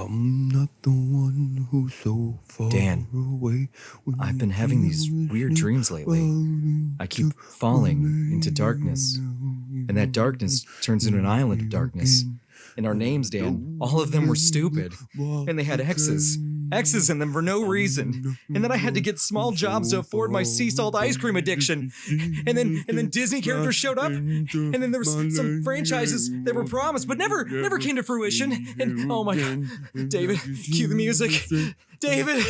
I'm not the one who's so far Dan, away. I've been having these weird dreams lately. I keep falling into darkness, and that darkness turns into an island of darkness. And our names, Dan, all of them were stupid. And they had X's in them for no reason. And then I had to get small jobs to afford my sea salt ice cream addiction. And then Disney characters showed up. And then there was some franchises that were promised but never came to fruition. And oh my God, David, cue the music. David.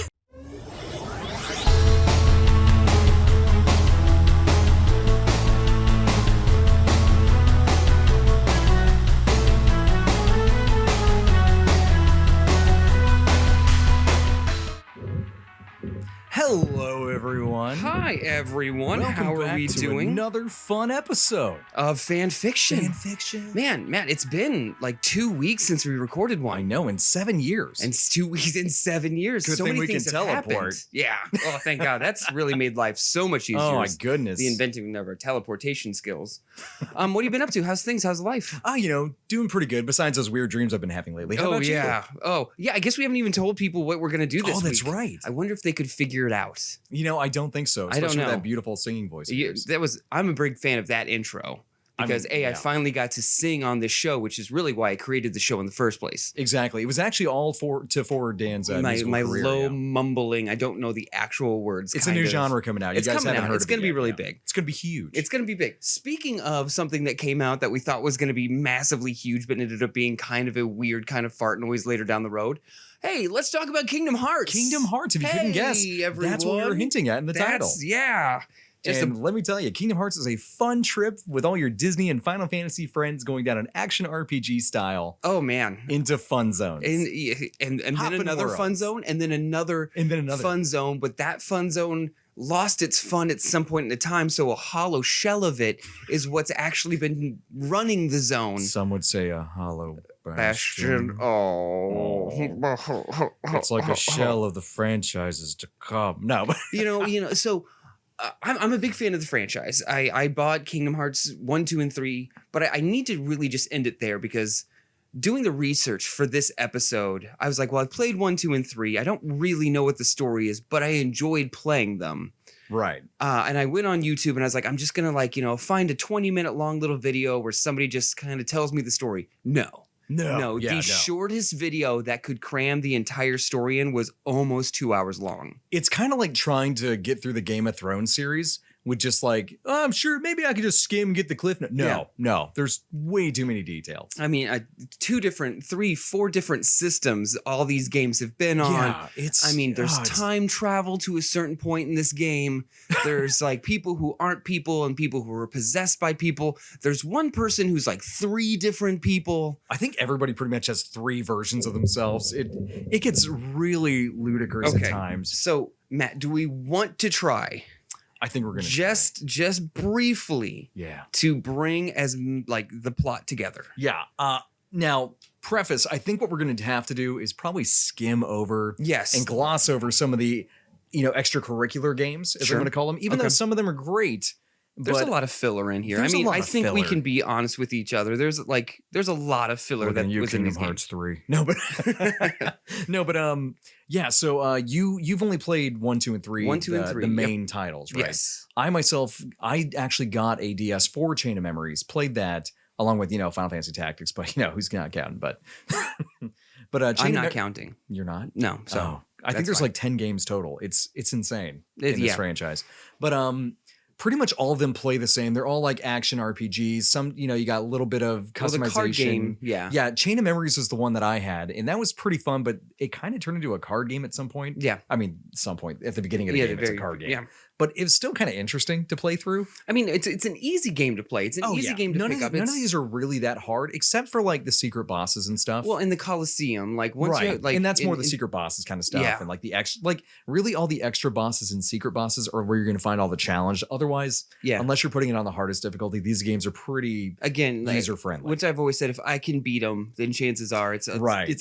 Hello, everyone. Hi, everyone. Welcome How are back we to doing? Another fun episode Of fan fiction. Fan fiction. Man, Matt, it's been like 2 weeks since we recorded one. I know, in 7 years. And it's 2 weeks in 7 years. Good so thing many we things can have teleport. happened. Yeah. Oh, thank God. That's really made life so much easier. Oh my goodness. The inventing of our teleportation skills. What have you been up to? How's things? How's life? Doing pretty good. Besides those weird dreams I've been having lately. How about yeah. Oh, yeah. I guess we haven't even told people what we're gonna do this week. Oh, that's right. I wonder if they could figure it out. I don't think so. I don't Especially with know. that beautiful singing voice. Of Yeah, yours. I'm a big fan of that intro. Because I finally got to sing on this show, which is really why I created the show in the first place. Exactly. It was actually all to forward Dan's musical my career, low yeah. mumbling. I don't know the actual words. It's a new genre coming out. You It's guys coming haven't out. heard It's of it going to be yet, really yeah. big. It's going to be huge. It's going to be big. Speaking of something that came out that we thought was going to be massively huge, but ended up being kind of a weird kind of fart noise later down the road. Hey, let's talk about Kingdom Hearts. Kingdom Hearts, if you couldn't guess, everyone. that's what we were hinting at in the title. Yeah. Let me tell you, Kingdom Hearts is a fun trip with all your Disney and Final Fantasy friends going down an action RPG style. Oh man, into fun zones, and then another fun zone, and then another fun zone. But that fun zone lost its fun at some point in the time, so a hollow shell of it is what's actually been running the zone. Some would say a hollow bastion. Oh, it's like a shell of the franchises to come. No, So. I'm a big fan of the franchise. I bought Kingdom Hearts 1, 2, and 3, but I need to really just end it there because doing the research for this episode, I was like, well, I played 1, 2, and 3. I don't really know what the story is, but I enjoyed playing them. Right. And I went on YouTube and I was like, I'm just going to find a 20-minute long little video where somebody just kind of tells me the story. No, the shortest video that could cram the entire story in was almost 2 hours long. It's kind of like trying to get through the Game of Thrones series with just like, oh, I'm sure maybe I could just skim and get the cliff note. No, there's way too many details. I mean, 4 different systems all these games have been on. Yeah, there's time travel to a certain point in this game. There's like people who aren't people and people who are possessed by people. There's one person who's like 3 different people. I think everybody pretty much has 3 versions of themselves. It gets really ludicrous at times. So, Matt, do we want to try? I think we're gonna just briefly, to bring as like the plot together. Yeah. Now, preface. I think what we're gonna have to do is probably skim over, and gloss over some of the, extracurricular games, as I'm gonna call them, even though some of them are great. There's a lot of filler in here. I mean, I think we can be honest with each other. There's a lot of filler that was in these Hearts games. 3. So you've only played 1, 2, and 3. 1, 2, and 3. The main titles, right? Yes. I actually got a DS4 Chain of Memories, played that along with Final Fantasy Tactics, but who's not counting? But I'm not counting. You're not? No. So I think there's like 10 games total. It's insane in this franchise. But pretty much all of them play the same. They're all like action RPGs. Some, you got a little bit of customization. The card game, Yeah, Chain of Memories was the one that I had, and that was pretty fun, but it kind of turned into a card game at some point. Yeah. I mean, some point. At the beginning of the game, it's a card game. Yeah. But it was still kind of interesting to play through. I mean, it's an easy game to play. It's an easy game to pick up. None of these are really that hard, except for like the secret bosses and stuff. Well, in the Coliseum, like once you and that's more the secret bosses kind of stuff, and like the extra, like really all the extra bosses and secret bosses are where you're going to find all the challenge. Otherwise, unless you're putting it on the hardest difficulty, these games are pretty user friendly. Which I've always said, if I can beat them, then chances are it's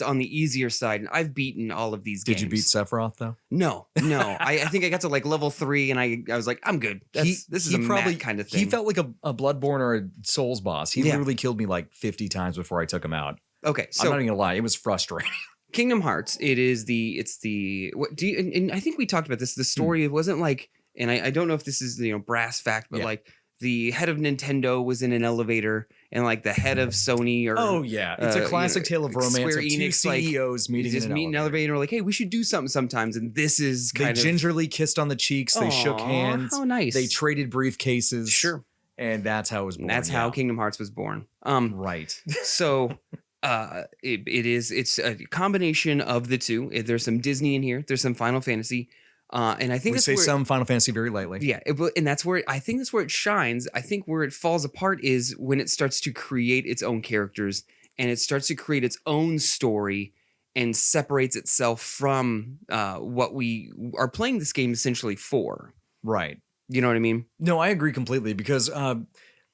on the easier side. And I've beaten all of these games. Did you beat Sephiroth though? No. I think I got to like level 3, and I was like, I'm good. This is a Matt kind of thing. He felt like a Bloodborne or a Souls boss. He literally killed me like 50 times before I took him out. Okay, so I'm not even gonna lie, it was frustrating. Kingdom Hearts. It's the what do you and I think we talked about this. The story it wasn't like, and I don't know if this is brass fact, but like the head of Nintendo was in an elevator, and like the head of Sony or it's a classic tale of romance Square of two Enix, CEOs meeting in an elevator. and like, hey, we should do something sometimes, and this is They kind of gingerly kissed on the cheeks. They shook hands. How nice. They traded briefcases. Sure. And that's how it was born. That's how Kingdom Hearts was born. Right. So it's a combination of the two. There's some Disney in here. There's some Final Fantasy. And I think we that's say where, some Final Fantasy very lightly. Yeah, and that's where I think that's where it shines. I think where it falls apart is when it starts to create its own characters and it starts to create its own story and separates itself from what we are playing this game essentially for. Right. You know what I mean? No, I agree completely because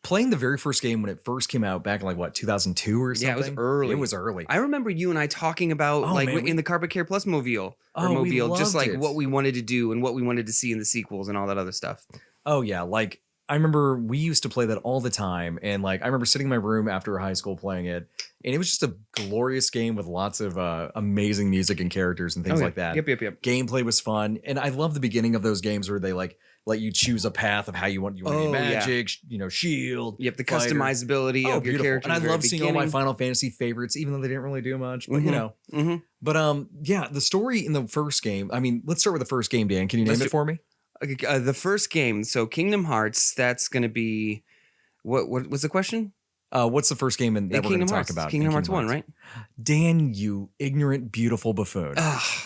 playing the very first game when it first came out back in like what 2002 or something. Yeah, it was early. It was early. I remember you and I talking about in the Carpet Care Plus mobile just like what we wanted to do and what we wanted to see in the sequels and all that other stuff. Oh yeah, like I remember we used to play that all the time, and like I remember sitting in my room after high school playing it, and it was just a glorious game with lots of amazing music and characters and things like that. Yep. Gameplay was fun, and I love the beginning of those games where they like let you choose a path of how you want to be magic, shield. Yep, the customizability of your character. And I love seeing all my Final Fantasy favorites, even though they didn't really do much. But But the story in the first game. I mean, let's start with the first game, Dan. Can you name it for me? Okay, the first game. So Kingdom Hearts. That's going to be what was the question? What's the first game that we're going to talk about? Kingdom Hearts 1, right? Dan, you ignorant, beautiful buffoon.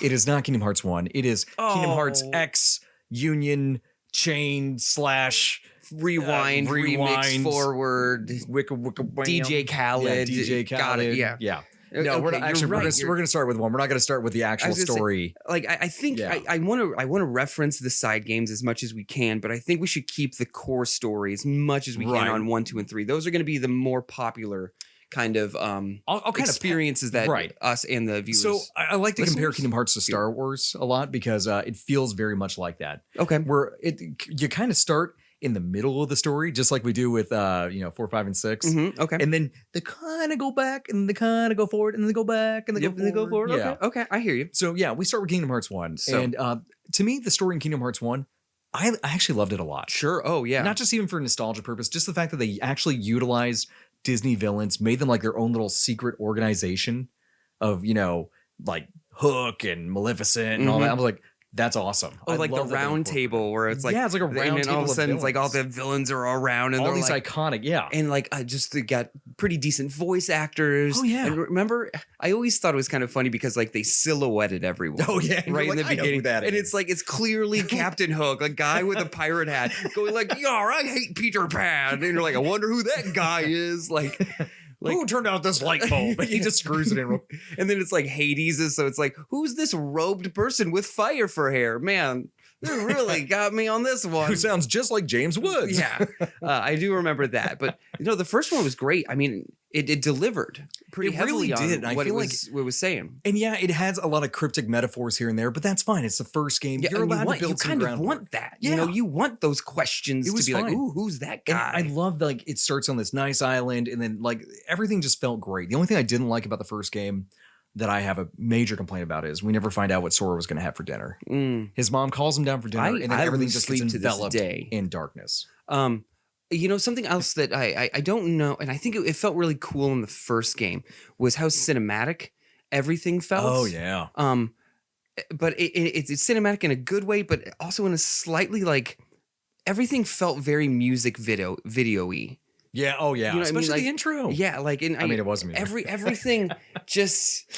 It is not Kingdom Hearts 1. It is Kingdom Hearts X Union Chain / Rewind, remix, forward, DJ Khaled. Yeah, DJ Khaled. Got it. Yeah. No, we're not, actually we're going to start with one. We're not going to start with the actual story. Say, I think I want to reference the side games as much as we can, but I think we should keep the core story as much as we can on 1, 2, and 3. Those are going to be the more popular kind of experiences that us and the viewers. So I like to compare Kingdom Hearts to Star Wars a lot because it feels very much like that. Okay, where you kind of start in the middle of the story, just like we do with 4, 5, and 6. Okay, and then they kind of go back, and they kind of go forward, and then they go back, and they go forward. Yeah. Okay, I hear you. So yeah, we start with Kingdom Hearts 1, and to me, the story in Kingdom Hearts 1, I actually loved it a lot. Sure. Oh yeah. Not just even for nostalgia purpose, just the fact that they actually utilized Disney villains, made them like their own little secret organization of like Hook and Maleficent and all that. I was like, that's awesome. Oh, like the round table where it's like, it's like a round table. And all of a sudden, it's like all the villains are all around, and all they're these like, iconic, and like just they got pretty decent voice actors. Oh yeah. And remember, I always thought it was kind of funny because like they silhouetted everyone. Oh yeah, right in the beginning, and it's like it's clearly Captain Hook, a guy with a pirate hat, going like, "Yar, I hate Peter Pan," and you're like, I wonder who that guy is, like. Who turned out this light bulb? He just screws it in. And then it's like Hades, so it's like, who's this robed person with fire for hair? Man, they really got me on this one. Who sounds just like James Woods. Yeah, I do remember that. But the first one was great. I mean, it delivered pretty heavily on what it was saying. And yeah, it has a lot of cryptic metaphors here and there, but that's fine. It's the first game. Yeah, You're allowed to build some groundwork. You kind of want that. Yeah. You want those questions to be like, ooh, who's that guy? And I love like it starts on this nice island, and then like everything just felt great. The only thing I didn't like about the first game that I have a major complaint about is we never find out what Sora was going to have for dinner. His mom calls him down for dinner, and then everything just gets enveloped in darkness. Something else that I don't know, and I think it felt really cool in the first game was how cinematic everything felt. Oh yeah. But it's cinematic in a good way, but also in a slightly like everything felt very music video-y. Yeah. Oh yeah. Especially the intro. Yeah. Like, it wasn't music. Everything just,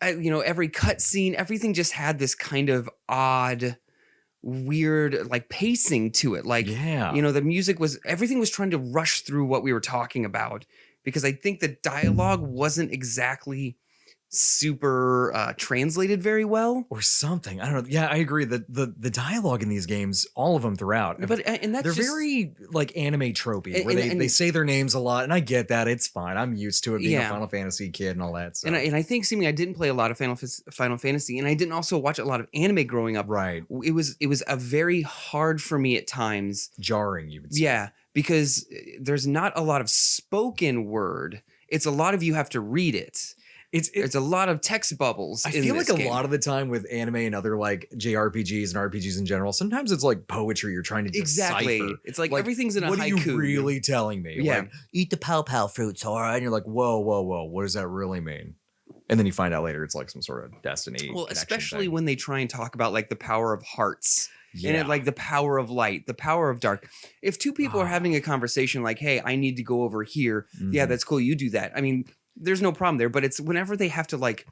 every cutscene, everything just had this kind of odd, weird like pacing to it. Like, the music everything was trying to rush through what we were talking about, because I think the dialogue wasn't exactly super translated very well or something. I don't know. Yeah, I agree that the dialogue in these games, all of them throughout, but and that's they're very like anime tropey, where they say their names a lot, and I get that. It's fine. I'm used to it being a Final Fantasy kid and all that. So. And I think seemingly I didn't play a lot of Final Fantasy, and I didn't also watch a lot of anime growing up. Right. It was a very hard for me at times. Jarring, you would say. Yeah, because there's not a lot of spoken word. It's a lot of you have to read it. It's a lot of text bubbles. I feel like a lot of the time with anime and other like JRPGs and RPGs in general, sometimes it's like poetry you're trying to exactly. decipher. It's like everything's in a what haiku. What are you really telling me? Yeah. Like, eat the pow pow fruit, Sora, and you're like, whoa, what does that really mean? And then you find out later it's like some sort of destiny. Well, especially thing. when they try and talk about like the power of hearts. Yeah. And it, like the power of light, the power of dark. If two people are having a conversation like, hey, I need to go over here. Yeah, that's cool. You do that. I mean, there's no problem there. But it's whenever they have to like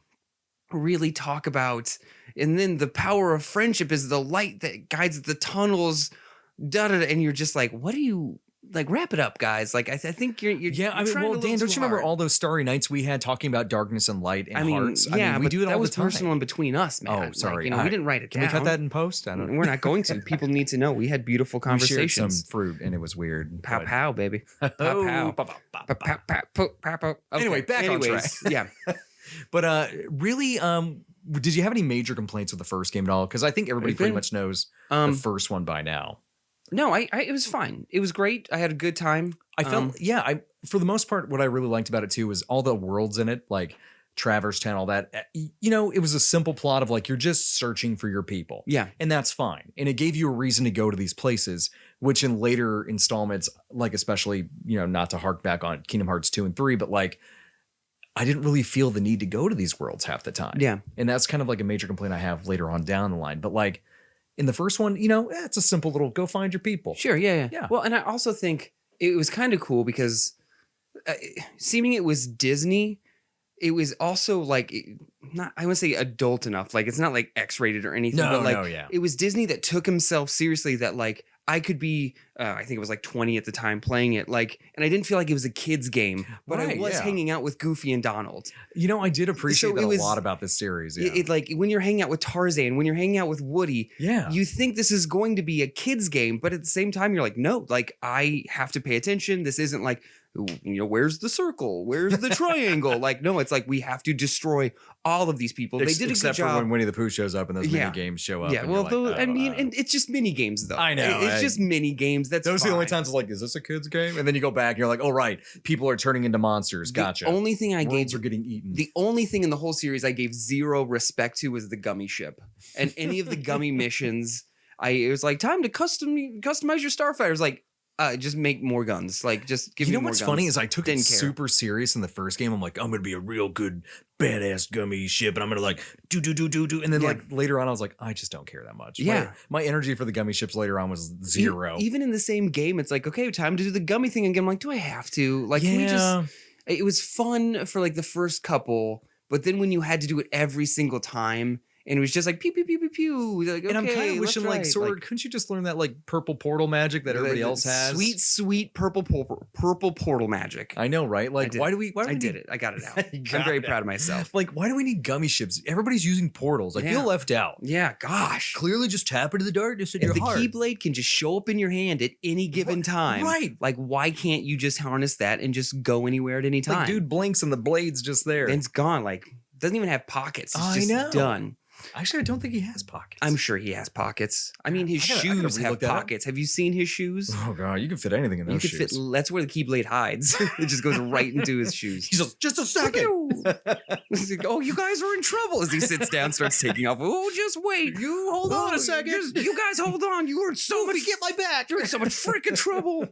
really talk about, and then the power of friendship is the light that guides the tunnels, and you're just like, what do you like? Wrap it up, guys. Like I think you're yeah. I mean, trying well, a Dan, little don't you too remember hard. all those starry nights we had talking about darkness and light and hearts? Yeah, I mean, we but do it that all was the time. personal and between us, man. Oh, sorry. Like, we didn't write it Can down. we cut that in post? I don't know. We're not going to. People need to know. We had beautiful We shared conversations. some fruit and it was weird. Pow but- pow, baby. Pow Oh, pow. pow, pow, pow, Pow, pow. pow, pow, pow, pow. Okay. Anyway, back on track. Yeah. But really, did you have any major complaints with the first game at all? Because I think everybody pretty much knows the first one by now. No, it was fine. It was great. I had a good time. I felt, for the most part, what I really liked about it too was all the worlds in it, like Traverse Town, all that. You know, it was a simple plot of like, you're just searching for your people. Yeah. And that's fine. And it gave you a reason to go to these places, which in later installments, like especially, you know, not to hark back on Kingdom Hearts 2 and 3, but like, I didn't really feel the need to go to these worlds half the time. Yeah. And that's kind of like a major complaint I have later on down the line. But like in the first one, you know, it's a simple little go find your people. Sure. Yeah. Yeah. Well, and I also think it was kind of cool because seeming it was Disney, it was also like not, I wouldn't say adult enough. Like it's not like X-rated or anything. No, but like no, yeah. it was Disney that took himself seriously. That like I could be, I think it was like 20 at the time playing it. Like, and I didn't feel like it was a kid's game, but I was hanging out with Goofy and Donald. You know, I did appreciate that it was, a lot about this series. Yeah. It like when you're hanging out with Tarzan, when you're hanging out with Woody, yeah. you think this is going to be a kid's game, but at the same time, you're like, no, like I have to pay attention. This isn't like, you know, where's the circle? Where's the triangle? Like, no, it's like we have to destroy all of these people. They did a good Except job. for when Winnie the Pooh shows up and those mini games show up. Yeah, and well, you're like, I mean, and it's just mini games though. I know. It's just mini games. That's those are the only fine. times it's like, is this a kid's game? And then you go back and you're like, oh, right. People are turning into monsters. Gotcha. The only thing I Worlds gave are getting eaten. The only thing in the whole series I gave zero respect to was the gummy ship. And any of the gummy missions, it was like time to customize your starfighters. Like, just make more guns. Like, just give me more guns. You know what's funny is I took Didn't it care. super serious in the first game. I'm like, I'm gonna be a real good badass gummy ship, and I'm gonna like do. And then like later on, I was like, I just don't care that much. Yeah. My energy for the gummy ships later on was zero. Even in the same game, it's like, okay, time to do the gummy thing again. I'm like, do I have to? Like, can we just? It was fun for like the first couple, but then when you had to do it every single time, and it was just like pew pew pew pew pew. Like, okay, and I'm kind of wishing, like, right. Sword, couldn't you just learn that like purple portal magic that everybody else has? Sweet purple portal magic. I know, right? Like, why do we? I did it. I got it out. I'm very proud of myself. Like, why do we need gummy ships? Everybody's using portals. I feel left out. Yeah, gosh. Clearly, just tap into the darkness in If your the heart. Keyblade can just show up in your hand at any given time, right? Like, why can't you just harness that and just go anywhere at any time? Like, dude blinks and the blade's just there. And it's gone. Like, doesn't even have pockets. It's just know. done. Actually, I don't think he has pockets. I'm sure he has pockets. I mean, his shoes have pockets. Have you seen his shoes? Oh god, you can fit anything in those shoes. Fit. That's where the Keyblade hides. It just goes right into his shoes. He's just a second. Like, oh, you guys are in trouble as he sits down, starts taking off. Oh, just wait. You hold on a second. You guys hold on. You are in so much. Get my back. You're in so much freaking trouble.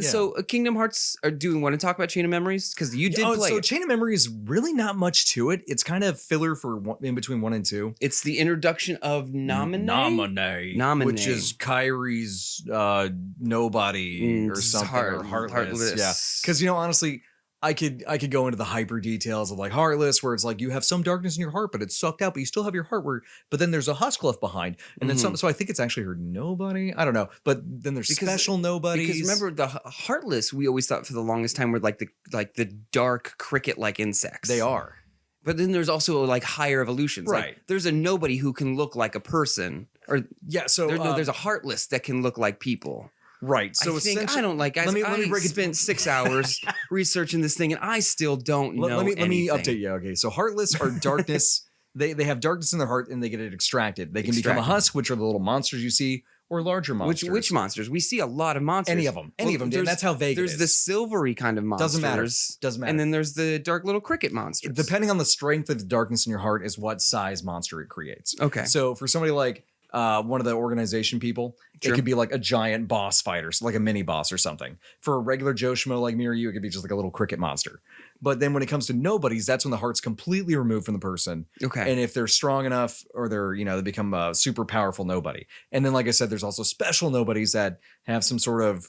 So Kingdom Hearts, do you want to talk about Chain of Memories? Because you did play so it. Chain of Memories, really not much to it. It's kind of filler for in between 1 and 2. It's the introduction of Nominee, which is Kyrie's nobody or something, or Heartless. Yeah, because honestly, I could go into the hyper details of like Heartless, where it's like you have some darkness in your heart, but it's sucked out, but you still have your heart. But then there's a husk left behind, and then some. So I think it's actually her nobody. I don't know, but then there's special nobodies. Because remember, the Heartless, we always thought for the longest time were like the dark cricket-like insects. They are. But then there's also like higher evolutions. Right. Like, there's a nobody who can look like a person, or So there's a Heartless that can look like people. Right. So I don't like. Guys, let me break it. Spent 6 hours researching this thing, and I still don't know. Let me update you. Okay, so Heartless are darkness. They have darkness in their heart, and they get it extracted. They can become a husk, which are the little monsters you see, or larger monsters. Which monsters? We see a lot of monsters. Any of them. Any of them. Dan. That's how vague it is. There's the silvery kind of monsters. Doesn't matter. And then there's the dark little cricket monsters. Depending on the strength of the darkness in your heart is what size monster it creates. Okay. So for somebody like one of the organization people, Sure. it could be like a giant boss fighter, so like a mini boss or something. For a regular Joe Schmo like me or you, it could be just like a little cricket monster. But then when it comes to nobodies, that's when the heart's completely removed from the person. Okay. And if they're strong enough or they're, they become a super powerful nobody. And then, like I said, there's also special nobodies that have some sort of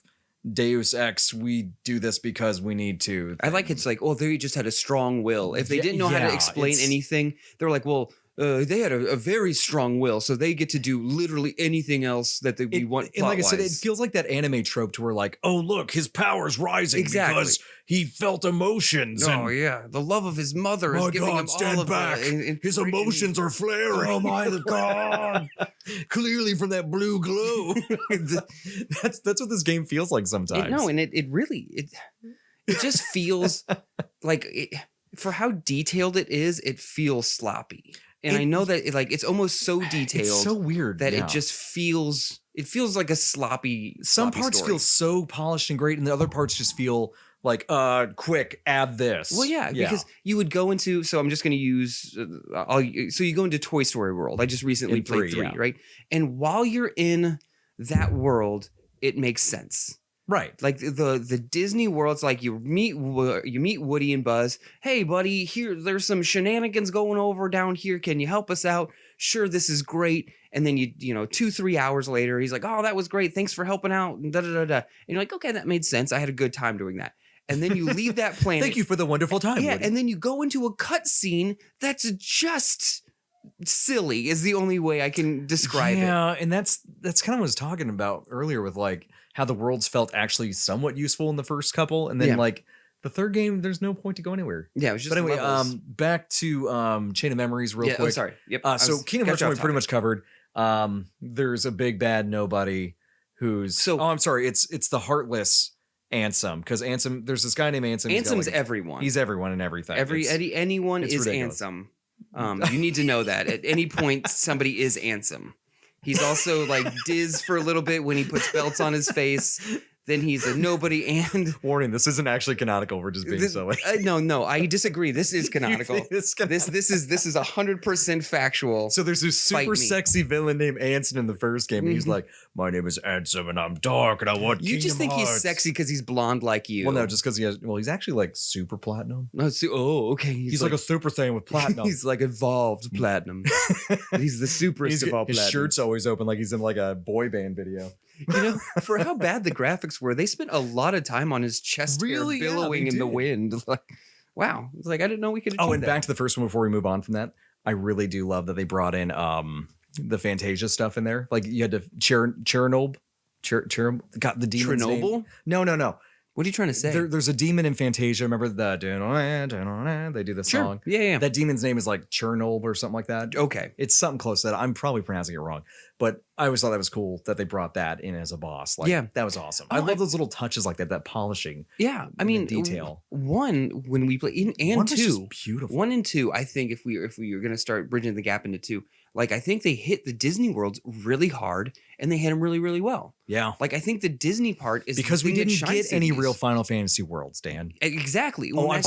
Deus Ex, we do this because we need to. I like it's like, oh, they just had a strong will. If they didn't know how to explain anything, they're like, well, they had a very strong will, so they get to do literally anything else that we want. And like I said, it feels like that anime trope to where like, oh, look, his power's rising because he felt emotions. Oh, yeah. The love of his mother is giving him all of back. His emotions are flaring. Oh, my God. Clearly from that blue glow. That's what this game feels like sometimes. And it really just feels like for how detailed it is, it feels sloppy. And I know that it's almost so detailed. It's so weird that it just feels like a sloppy. Some parts feel so polished and great, and the other parts just feel like, quick, add this. Well, yeah, because you would go into. So I'm just going to use. So you go into Toy Story World. I just recently played 3, right? And while you're in that world, it makes sense. Right. Like the Disney world's like you meet Woody and Buzz. Hey, buddy, there's some shenanigans going over down here. Can you help us out? Sure, this is great. And then 2-3 hours later, he's like, oh, that was great. Thanks for helping out. And And you're like, okay, that made sense. I had a good time doing that. And then you leave that planet. Thank you for the wonderful time. Yeah, Woody. and then you go into a cutscene that's just silly is the only way I can describe it. Yeah, and that's kind of what I was talking about earlier with like how the worlds felt actually somewhat useful in the first couple, and then like the third game, there's no point to go anywhere. Yeah, it was just. But anyway, levels. Back to Chain of Memories real quick. Oh, sorry. Yep. So Kingdom Hearts we pretty much covered. There's a big bad nobody who's I'm sorry, it's the heartless Ansem, because Ansem, there's this guy named Ansem. Ansom's everyone. He's everyone and everything. Anyone is ridiculous. Ansem. You need to know that at any point somebody is Ansem. He's also like Diz for a little bit when he puts belts on his face. Then he's a nobody and warning. This isn't actually canonical. We're just being silly. No, I disagree. This is canonical. This is 100% factual. So there's this super sexy villain named Ansem in the first game, and he's like, "My name is Ansem, and I'm dark, and I want Kingdom Hearts." You just think he's sexy because he's blonde like you. Well, no, just because he's actually like super platinum. No, okay. He's like a super thing with platinum. He's like evolved platinum. He's the superest of all platinum. His shirt's always open, like he's in like a boy band video. For how bad the graphics were, they spent a lot of time on his chest hair billowing in the wind. Like, wow. It's like, I didn't know we could achieve that. Back to the first one before we move on from that. I really do love that they brought in the Fantasia stuff in there. Like you had to Chernobyl. Got the demon's Chernobyl? name. No. What are you trying to say? There's a demon in Fantasia. Remember they do the song? Yeah. That demon's name is like Chernobyl or something like that. Okay. It's something close to that. I'm probably pronouncing it wrong. But I always thought that was cool that they brought that in as a boss. Like, that was awesome. I love those little touches like that polishing. Yeah. I mean, detail. One, when we play, and one 2. Just beautiful. 1 and 2, I think if we are going to start bridging the gap into 2, like I think they hit the Disney worlds really hard and they hit them really, really well. Yeah. Like I think the Disney part is because we didn't get any real Final Fantasy worlds, Dan. Exactly. Oh, I'm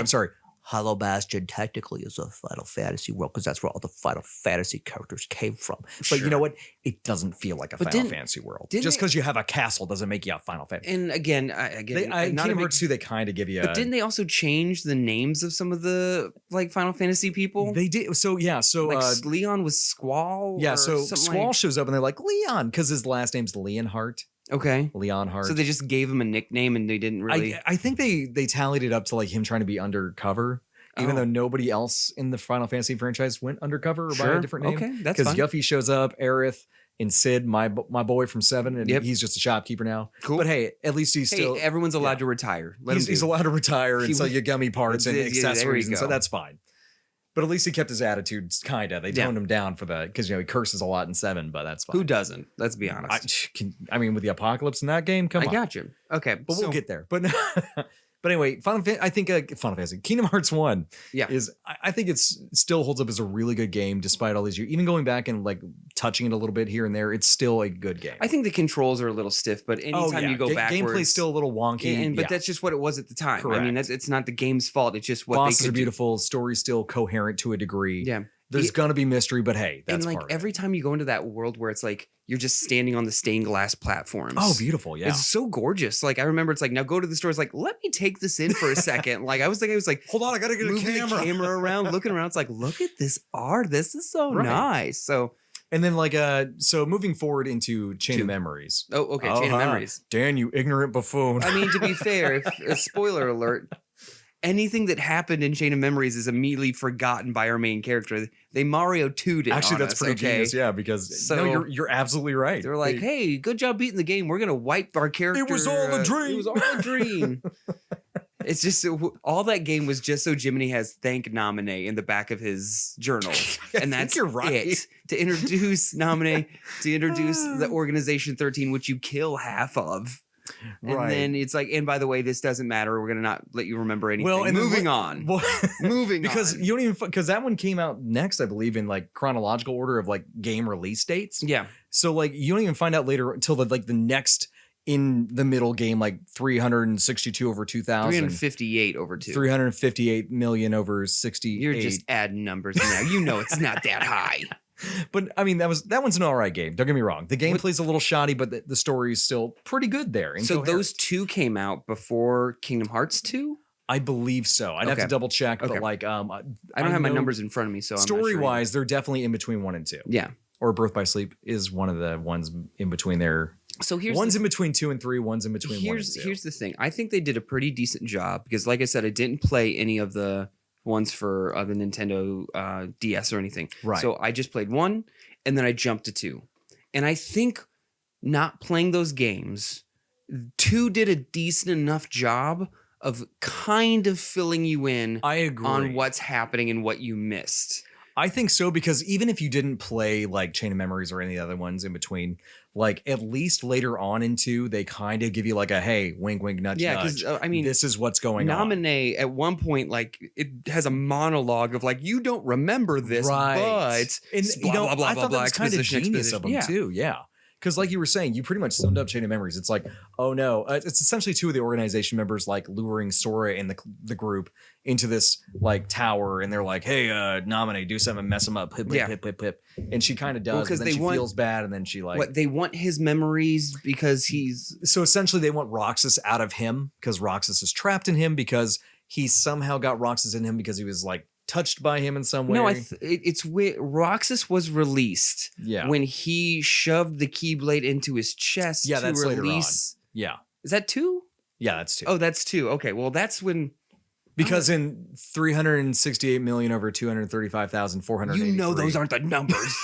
sorry. Hollow Bastion technically is a Final Fantasy world because that's where all the Final Fantasy characters came from. But you know what? It doesn't feel like a Final Fantasy world. Just because you have a castle doesn't make you a Final Fantasy. And again, Kingdom Hearts 2, they kind of give you. But didn't they also change the names of some of the like Final Fantasy people? They did. So like Leon was Squall. Yeah. So Squall shows up and they're like Leon because his last name's Leonhart. Okay. Leonhart. So they just gave him a nickname and they didn't really. I think they tallied it up to like him trying to be undercover. Even though nobody else in the Final Fantasy franchise went undercover or by a different name. Okay, that's fine. Because Yuffie shows up, Aerith, and Sid, my boy from 7, and he's just a shopkeeper now. Cool. But hey, at least he's still... everyone's allowed to retire. He's allowed to retire and sell you gummy parts and accessories, and so that's fine. But at least he kept his attitude, kind of. They toned him down for the... Because, he curses a lot in 7, but that's fine. Who doesn't? Let's be honest. I mean, with the apocalypse in that game, come on. I got you. Okay. But we'll get there. But But anyway, I think Final Fantasy, Kingdom Hearts 1 Yeah. I think it's still holds up as a really good game despite all these years. Even going back and like touching it a little bit here and there, it's still a good game. I think the controls are a little stiff, but anytime you go backwards, gameplay's still a little wonky. But that's just what it was at the time. Correct. I mean, it's not the game's fault. It's just what bosses they could are beautiful. Story's still coherent to a degree. Yeah. There's gonna be mystery, but hey, that's and like part of it. every time you go into that world where it's like you're just standing on the stained glass platforms. Oh, beautiful! Yeah, it's so gorgeous. Like I remember, it's like now go to the store. It's like let me take this in for a second. Like I was like, hold on, I gotta get moving the camera around, looking around. It's like look at this art. This is so nice. So. And then so moving forward into Chain of Memories. Oh, okay, Chain of Memories. Dan, you ignorant buffoon. I mean, to be fair, spoiler alert, anything that happened in Chain of Memories is immediately forgotten by our main character. They Mario 2'd it. Actually, that's pretty okay? genius, yeah, because you're absolutely right. They're like, hey, good job beating the game. We're gonna wipe our character. It was all a dream. It was all a dream. It's just all that game was just so Jiminy has thank Nominee in the back of his journal, and that's you're right. it to introduce Nominee, to introduce the Organization 13, which you kill half of. And then it's like, and by the way, this doesn't matter. We're gonna not let you remember anything. Well, and moving on. Moving because on. you don't even because that one came out next, I believe, in like chronological order of like game release dates. Yeah. So like you don't even find out later until the next in the middle game, like 362 over 2000, 358 over 2, 358 million over 68. You're just adding numbers now. You know it's not that high. But I mean, that one's an all right game. Don't get me wrong. The gameplay's a little shoddy, but the story is still pretty good there. So those two came out before Kingdom Hearts 2? I believe so. I'd have to double check, but like, I don't have my numbers in front of me, so story wise, they're definitely in between 1 and 2. Yeah. Or Birth by Sleep is one of the ones in between there. So one's in between 2 and 3, one's in between 1 and 2. Here's the thing. I think they did a pretty decent job because, like I said, I didn't play any of the ones for the Nintendo DS or anything. Right. So I just played 1, and then I jumped to 2. And I think not playing those games, 2 did a decent enough job of kind of filling you in I agree. on what's happening and what you missed. I think so, because even if you didn't play like Chain of Memories or any of the other ones in between, like at least later on in 2, they kind of give you like a, hey, wink, wink, nudge, nudge. I mean, this is what's going on. Nominee at one point, like it has a monologue of like, you don't remember this, but and blah, blah, blah, I blah, thought blah, that was kind of genius of them too. Yeah. Because like you were saying, you pretty much summed up Chain of Memories. It's like, oh no, it's essentially 2 of the organization members like luring Sora and the group into this like tower, and they're like, hey, Nominee, do something, mess him up, hip. And she kind of does, and then she feels bad, and then she like... What, they want his memories because he's... So essentially they want Roxas out of him, because Roxas is trapped in him, because he somehow got Roxas in him because he was like touched by him in some way. No, it's where Roxas was released when he shoved the Keyblade into his chest to that's release. later on. Yeah. Is that 2? Yeah, that's 2. Oh, that's 2. Okay, well, that's when... Because in 368 million over 235,400, you know those aren't the numbers.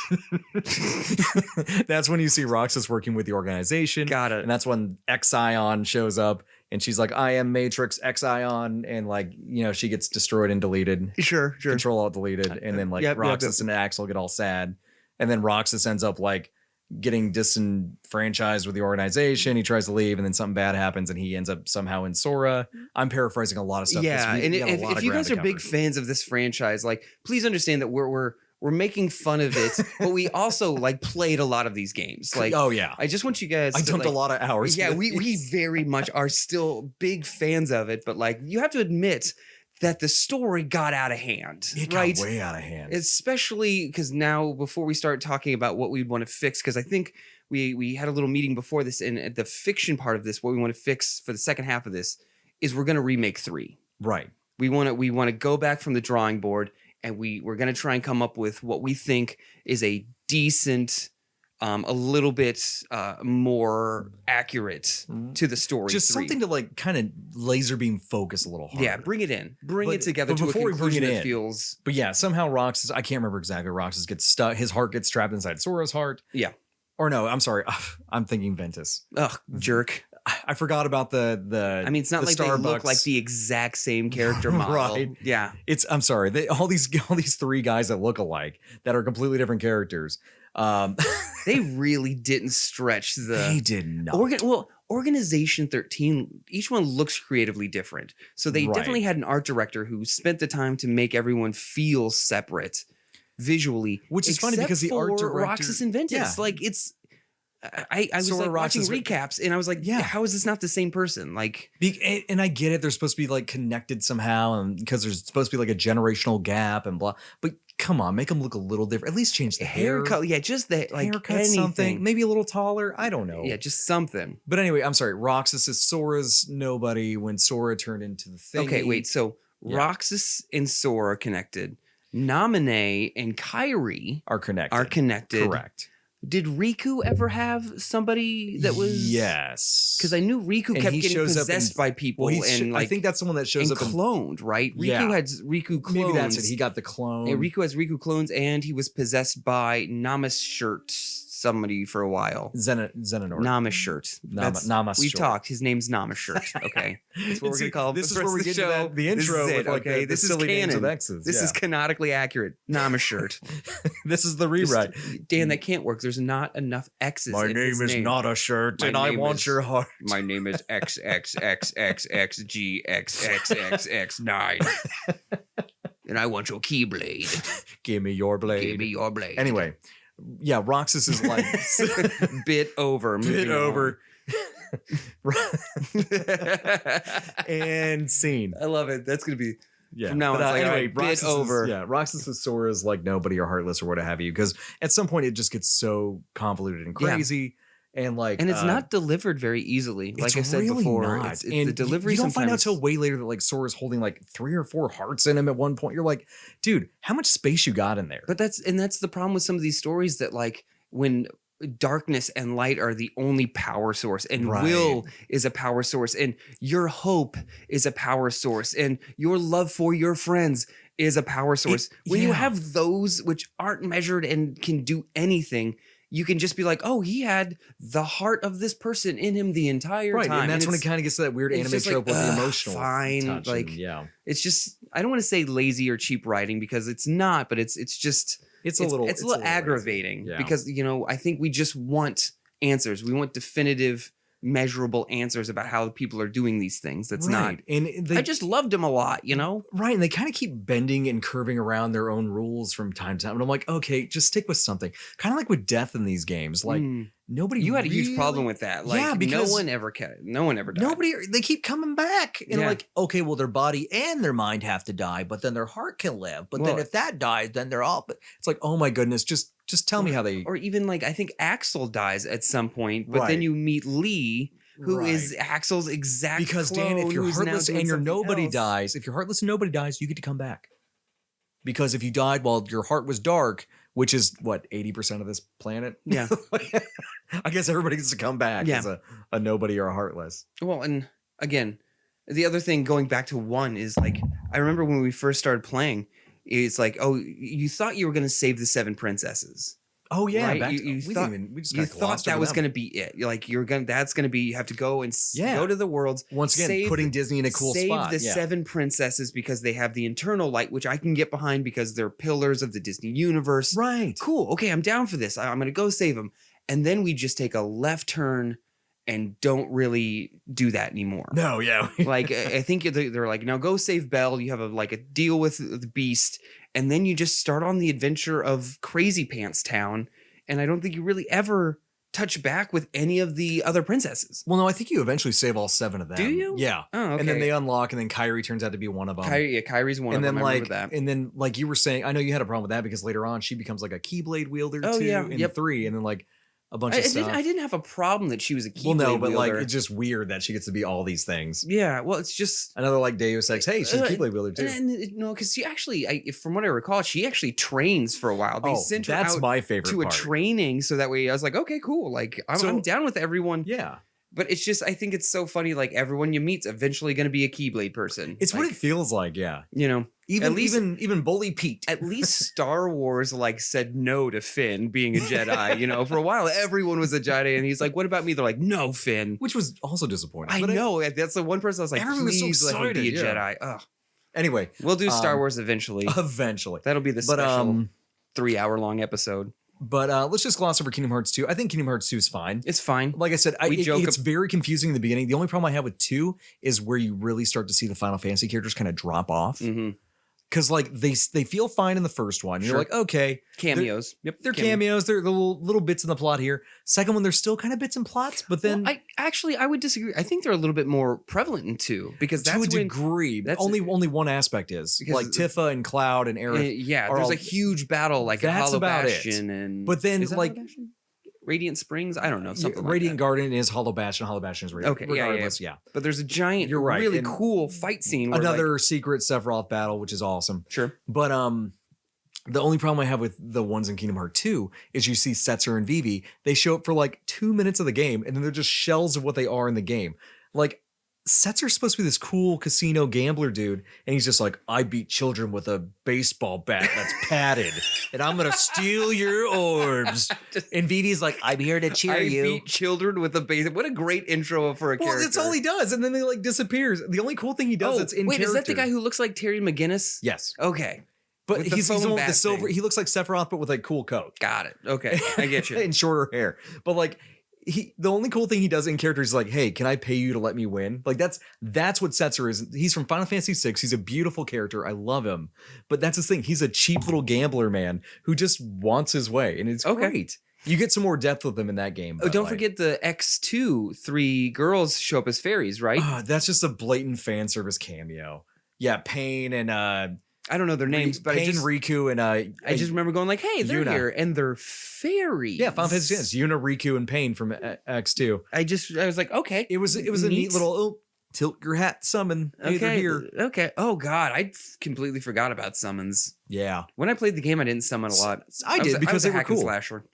That's when you see Roxas working with the organization. Got it. And that's when X-Ion shows up, and she's like, I am Matrix X-Ion, and like, you know, she gets destroyed and deleted. Sure. Control Alt deleted, and then like Roxas and Axel get all sad, and then Roxas ends up like getting disenfranchised with the organization. He tries to leave, and then something bad happens, and he ends up somehow in Sora. I'm paraphrasing a lot of stuff. Yeah, and if you guys are big fans of this franchise, like, please understand that we're making fun of it, but we also like played a lot of these games. Like, oh yeah, I just want you guys. I dumped a lot of hours. Yeah, we very much are still big fans of it, but like, you have to admit that the story got out of hand. It got way out of hand. Especially because now, before we start talking about what we'd want to fix, because I think we had a little meeting before this, and at the fiction part of this, what we want to fix for the second half of this is we're going to remake 3. Right. We want to go back from the drawing board, and we're going to try and come up with what we think is a decent, a little bit more accurate to the story. Just 3. something to like kind of laser beam focus a little harder. Yeah, bring it in. Bring it together to a conclusion that feels... But yeah, somehow Roxas, I can't remember exactly, Roxas gets stuck, his heart gets trapped inside Sora's heart. Yeah. Or no, I'm sorry, I'm thinking Ventus. Ugh, jerk. I forgot about the I mean, it's not like Starbucks. They look like the exact same character model. Right. Yeah. I'm sorry, all these 3 guys that look alike that are completely different characters. They really didn't stretch the... They did not. Organization 13, each one looks creatively different. So they Right. definitely had an art director who spent the time to make everyone feel separate visually. Which is funny except because the art for director- Roxas and Ventus. Yeah. Like it's I was Sora, like watching Roxas, recaps and I was like, Yeah. how is this not the same person? Like And I get it. They're supposed to be like connected somehow, and because there's supposed to be like a generational gap and blah. But come on, make them look a little different. At least change the hair, haircut, yeah, just that like haircut, anything. something, maybe a little taller. I don't know. Yeah, just something. But anyway, I'm sorry. Roxas is Sora's nobody when Sora turned into the thing. Okay, wait. So Yeah. Roxas and Sora are connected. Naminé and Kairi Are connected. are connected. Correct. Did Riku ever have somebody that was? Yes. Because I knew Riku And kept he getting shows up in- possessed by people I like think that's the one that shows and up in. cloned, right? Riku Yeah. had Riku clones. Maybe that's it. He got the clone. Yeah, Riku has Riku clones, and he was possessed by Namish somebody for a while. Xehanort. Namish Namash. We've talked. His name's Namish. Okay, that's what we're gonna call him. This is for where we the get show. to the intro This is with it, like okay, the this is silly names canon. with X's. This is canonically accurate. Namish. This is the rewrite. Dan, that can't work. There's not enough X's. My in name his is name. not a shirt, My and I name want is- your heart. My name is XXXXXGXXX9. And I want your keyblade. Give me your blade. Give me your blade. Anyway, yeah, Roxas is like bit over. bit moving on. over. And scene. I love it. That's gonna be Yeah. From now on, But, it's like, anyway, all right, bit Roxas over. Yeah, Roxas is Sora's like nobody or heartless or what have you. Because at some point it just gets so convoluted and Yeah. crazy. And like and it's not delivered very easily. Like it's I said really before, not. it's And the delivery. you don't find out sometimes- till way later that like Sora's holding like 3 or 4 hearts in him at one point. You're like, dude, how much space you got in there? But that's the problem with some of these stories that like when darkness and light are the only power source and Right. will is a power source and your hope is a power source and your love for your friends is a power source. When you yeah. have those which aren't measured and can do anything, you can just be like, oh, he had the heart of this person in him the entire Right, time. and that's when it it's- kind of gets to that weird it's anime just like, trope with the ugh, emotional fine, touch. like, And, yeah, it's just, I don't want to say lazy or cheap writing because it's not, but it's just it's a little aggravating Yeah. because I think we just want answers. We want definitive, measurable answers about how people are doing these things. That's not. And they, I just loved him a lot, right, and they kind of keep bending and curving around their own rules from time to time. And I'm like, okay, just stick with something. Kind of like with death in these games, like nobody. You had a huge really- problem with that. Like, Yeah, no because one ever died. Nobody. They keep coming back, and Yeah. Like, okay, well, their body and their mind have to die, but then their heart can live. But Well, then if that dies, then they're all. But It's like, oh my goodness, just tell me how they. Or even like I think Axel dies at some point, but then Right. you meet Lee, who is Axel's exact Because Dan, if clone you're who's now heartless doing and your something nobody else. dies, if you're heartless and nobody dies, you get to come back. Because if you died while your heart was dark, which is what 80% of this planet, Yeah. I guess everybody gets to come back Yeah. as a nobody or a heartless. Well, and again, the other thing going back to 1 is like I remember when we first started playing, it's like, oh, you thought you were going to save the 7 princesses. Oh yeah, Right? back You- to, you we thought- didn't even, we just You got thought glossed that over was them. going to be it. You're like that's going to be you have to go and Yeah. go to the worlds. Once again save- putting Disney in a cool save spot. the Yeah. 7 princesses because they have the internal light, which I can get behind because they're pillars of the Disney universe. Right. Cool. Okay, I'm down for this. I'm going to go save them. And then we just take a left turn and don't really do that anymore. No, yeah. Like I think they're like, now go save Belle. You have a deal with the Beast, and then you just start on the adventure of Crazy Pants Town. And I don't think you really ever touch back with any of the other princesses. Well, no, I think you eventually save all 7 of them. Do you? Yeah. Oh, okay. And then they unlock, and then Kyrie turns out to be one of them. Kyrie's one and of then them. I like, remember that. and then like you were saying, I know you had a problem with that because later on she becomes like a Keyblade wielder Oh, too yeah. in Yep. 3, and then like a bunch of stuff. I didn't have a problem that she was a Keyblade Well, no, but like wielder. it's just weird that she gets to be all these things. Yeah, well, it's just Another like Deus Ex, hey, she's a Keyblade wielder too. no, because she actually, from what I recall, she actually trains for a while. They sent her that's out my favorite to part. a training, so that way I was like, okay, cool. Like So- I'm down with everyone. Yeah, But it's just, I think it's so funny. Like everyone you meet's eventually going to be a Keyblade person. it's what like, it feels like. Yeah, At least- even Bully Pete. At least Star Wars said no to Finn being a Jedi. For a while everyone was a Jedi, and he's like, "What about me?" They're like, "No, Finn." Which was also disappointing. I But know that's the one person I was like, Everyone was so "Please let him be a excited, Jedi." Ugh. Anyway, We'll do Star Um, Wars eventually. eventually. That'll be the But special 3-hour long episode. But let's just gloss over Kingdom Hearts 2. I think Kingdom Hearts 2 is fine. It's fine. Like I said, We joke it's very confusing in the beginning. The only problem I have with 2 is where you really start to see the Final Fantasy characters kind of drop off. Mm-hmm. Because like they feel fine in the first one. You're Sure. like, okay. Cameos. They're cameos. They're little bits in the plot here. Second one, they're still kind of bits and plots, but then Well, I would disagree. I think they're a little bit more prevalent in 2 because that's to a when degree. that's- Only one aspect is Because- like Tifa and Cloud and Aerith. yeah, are there's all- a huge battle like at That's Hollow about it. Bastion and But then, is that like- Hollow Bastion? Radiant Springs, I don't know, something like Radiant that. Garden is Hollow Bastion. Hollow Bastion is Radiant. Okay, yeah, yeah, regardless, yeah. But there's a giant, You're right, really and cool fight scene. Where Another secret Sephiroth battle, which is awesome. sure. But the only problem I have with the ones in Kingdom Hearts 2 is you see Setzer and Vivi. They show up for like 2 minutes of the game, and then they're just shells of what they are in the game. Like, Setzer's supposed to be this cool casino gambler dude, and he's just like, I beat children with a baseball bat that's padded, and I'm gonna steal your orbs. And Vivi's like, I'm here to cheer I you. beat children with a base. What a great intro for a Well, character. that's all he does, and then he like disappears. The only cool thing he does that's in wait, character. is that the guy who looks like Terry McGinnis? Yes, Okay, but With the he's the foam one with the bat silver. thing. He looks like Sephiroth, but with a cool coat. got it. Okay, I get you. And shorter hair. But like the only cool thing he does in character is like, hey, can I pay you to let me win? Like that's what Setzer is. He's from Final Fantasy VI. He's a beautiful character. I love him. But that's his thing. He's a cheap little gambler man who just wants his way. And it's Okay. great. You get some more depth with him in that game. Oh, don't forget the X2. 3 girls show up as fairies, right? That's just a blatant fan service cameo. Yeah, Pain and I don't know their names, but Pain, Riku and I just remember going like, "Hey, they're Yuna. here, and they're fairies." yeah, Final Fantasy X. Yuna, Riku, and Pain from X2. I was like, okay, It was a neat little tilt your hat summon. Hey, they're here. Okay. Oh God, I completely forgot about summons. Yeah, When I played the game, I didn't summon a lot. I did because was they a were hack and cool. slasher.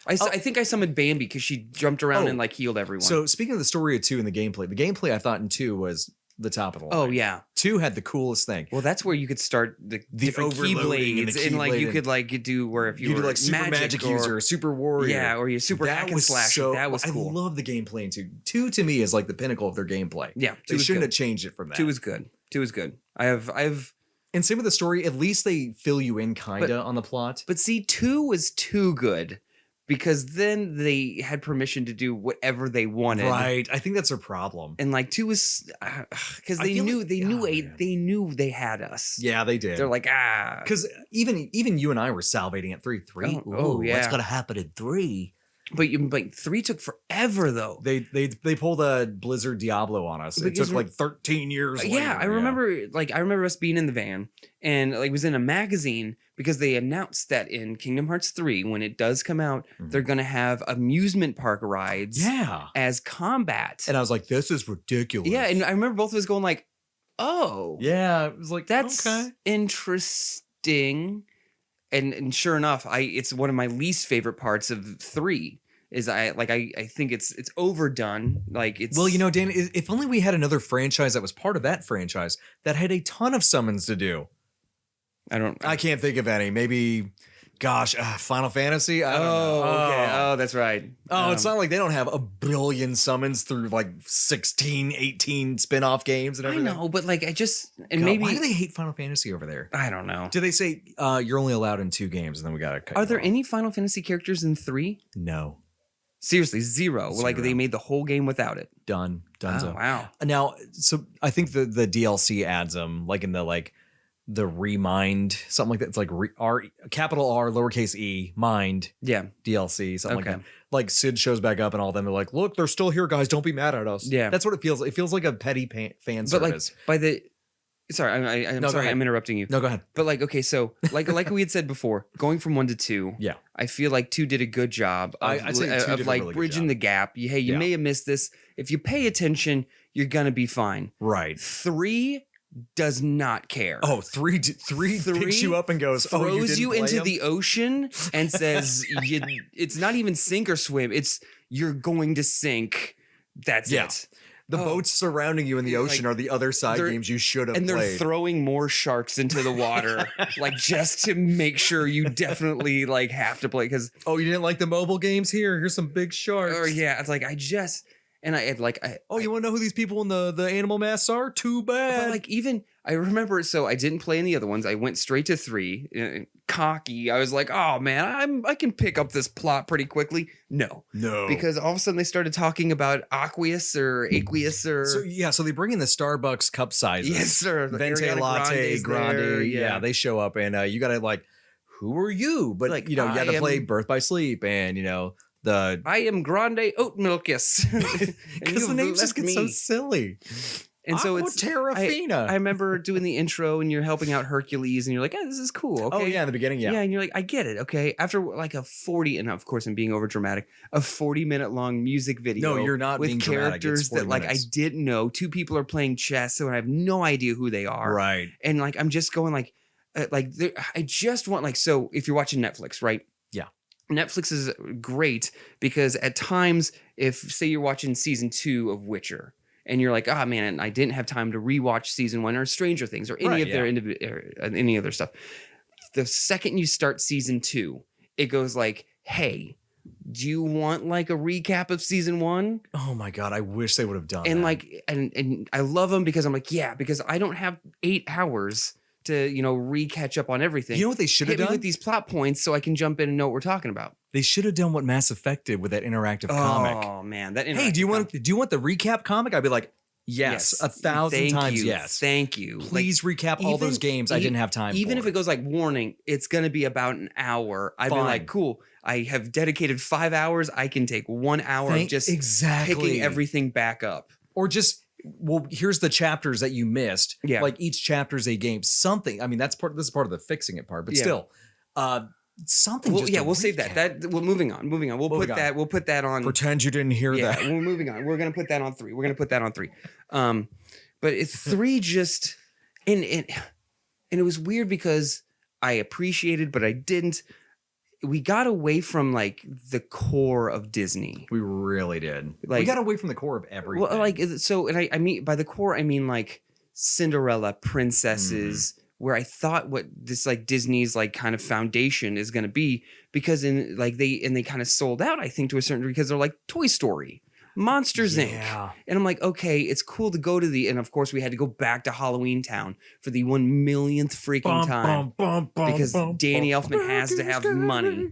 I think I summoned Bambi because she jumped around Oh. and like healed everyone. So speaking of the story of 2 and the gameplay I thought in 2 was the top of the line. oh yeah. 2 had the coolest thing. Well, that's where you could start the different overloading and keyblades, the and like you keyblade could like do where if You you could were do like super magic or, user, super warrior. yeah, or you super hack and slash. That was cool. I love the gameplay in 2. 2 to me is like the pinnacle of their gameplay. Yeah, They shouldn't have changed it from that. 2 is good. 2 is good. I've And same with the story. At least they fill you in kinda on the plot. But see, 2 was too good because then they had permission to do whatever they wanted. Right. I think that's a problem. And like 2 was because I they feel knew like- they oh, knew man. they knew they had us. Yeah, they did. They're like because even you and I were salivating at 3. 3. Oh, yeah. What's gonna happen in 3? but 3 took forever though. They pulled a Blizzard Diablo on us. It Because took like 13 years. Yeah, later. I remember us being in the van and like it was in a magazine because they announced that in Kingdom Hearts 3 when it does come out, Mhm. they're gonna have amusement park rides Yeah. as combat. And I was like, this is ridiculous. Yeah, and I remember both of us going like, oh, yeah, it was like, that's okay. interesting. And sure enough, it's one of my least favorite parts of 3 is I think it's overdone. Like it's Well, Dan, if only we had another franchise that was part of that franchise that had a ton of summons to do. I can't think of any. Maybe, gosh, Final Fantasy? I don't know. okay. Oh, that's right. It's not like they don't have a billion summons through like 16, 18 spin-off games and I everything. know, but like I just and God, maybe why do they hate Final Fantasy over there? I don't know. Do they say you're only allowed in 2 games and then we gotta cut Are you there off? any Final Fantasy characters in 3? No. Seriously, zero. Like Zero. they made the whole game without it. Done. Donezo. Oh, wow. Now, so I think the DLC adds them like in the remind, something like that. It's like capital R, lowercase e, mind Yeah. DLC, something like Okay. that. Like Sid shows back up and all them. They're like, look, they're still here, guys. Don't be mad at us. Yeah. That's what it feels. It feels like a petty fan But like service. by the sorry, I'm No, go sorry, ahead. I'm interrupting you. No, go ahead. But like, okay, so like we had said before, going from 1 to 2, Yeah. I feel like 2 did a good job of, I'd say 2 did a like really good bridging job. the gap. You Yeah. may have missed this. If you pay attention, you're gonna be fine. Right. 3 does not care. Oh, three picks you up and goes, oh, Throws you didn't into play 'em? the ocean and says it's not even sink or swim. It's you're going to sink. That's Yeah. it. The Oh. boats surrounding you in the ocean Like, are the other side they're- games you should have And they're played. throwing more sharks into the water, like just to make sure you definitely like have to play. Because Oh, you didn't like the mobile games? Here's some big sharks. oh yeah, it's like you want to know who these people in the animal masks are? Too but bad. like even I remember, so I didn't play any other ones. I went straight to 3. Cocky. I was like, oh man, I can pick up this plot pretty quickly. No. Because all of a sudden they started talking about Aqueous or Aqueous or... So they bring in the Starbucks cup sizes. Yes, sir. Venti, latte, grande. Yeah, they show up and you got to like, who are you? But like, you got to play Birth by Sleep and I am Grande Oat Milkus. Because the names just get so silly. And so it's Terrafina. I remember doing the intro and you're helping out Hercules and you're like, yeah, this is cool. Okay. Oh yeah, in the beginning, yeah. Yeah, and you're like, I get it. Okay. After like a 40, and of course I'm being over dramatic, a 40-minute long music video. No, you're not with being characters that like minutes. I didn't know. 2 people are playing chess, so I have no idea who they are. Right. And like I'm just going like I just want like, so if you're watching Netflix, right? Yeah. Netflix is great because at times, if say you're watching season 2 of Witcher and you're like, oh man, I didn't have time to rewatch season 1 or Stranger Things or any of their any other stuff. The second you start season 2, it goes like, hey, do you want like a recap of season 1? Oh my God, I wish they would have done and that. like, and I love them because I'm like, yeah, because I don't have 8 hours to, re-catch up on everything. You know what they should have Hit me done? with these plot points so I can jump in and know what we're talking about. They should have done what Mass Effect did with that interactive comic. Oh man, that Hey, do you want the recap comic? I'd be like, yes, 1,000 times yes. Thank you. Please recap all those games I didn't have time for. Even if it goes like, warning, it's going to be about an hour. I'd be like, cool. I have dedicated 5 hours. I can take 1 hour of just picking everything back up. Or just, well, here's the chapters that you missed. Yeah. Like each chapter is a game. Something. I mean, this is part of the fixing it part, but still, something. Well, we'll save that. Well, moving on. We'll put that on. Pretend you didn't hear that. We're moving on. We're gonna put that on 3. But it's 3 just and it was weird because I appreciated, but I didn't. We got away from like the core of Disney. We really did. Like, we got away from the core of everything. Well, like so, and I mean by the core, I mean like Cinderella, princesses. Where I thought what this like Disney's like kind of foundation is going to be, because they kind of sold out, I think, to a certain degree, because they're like Toy Story, Monsters Inc. And I'm like, okay, it's cool to go to and of course we had to go back to Halloween Town for the 1 millionth freaking time because Danny Elfman has to have money.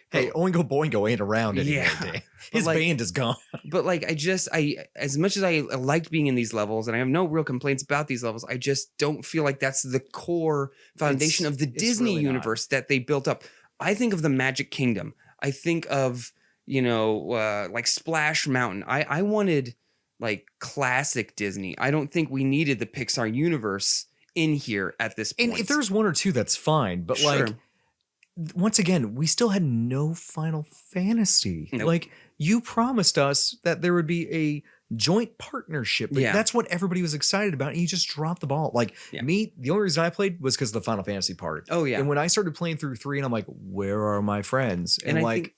Hey, Oingo Boingo ain't around anymore. Yeah. His band is gone. But like, I as much as I liked being in these levels, and I have no real complaints about these levels, I just don't feel like that's the core foundation of the Disney universe that they built up. I think of the Magic Kingdom. I think of, like Splash Mountain. I wanted like classic Disney. I don't think we needed the Pixar universe in here at this point. And if there's 1 or 2, that's fine. But like, once again, we still had no Final Fantasy. Nope. Like, you promised us that there would be a joint partnership. Like, that's what everybody was excited about, and you just dropped the ball. Like, me, the only reason I played was because of the Final Fantasy part. Oh, yeah. And when I started playing through 3, and I'm like, where are my friends? And like...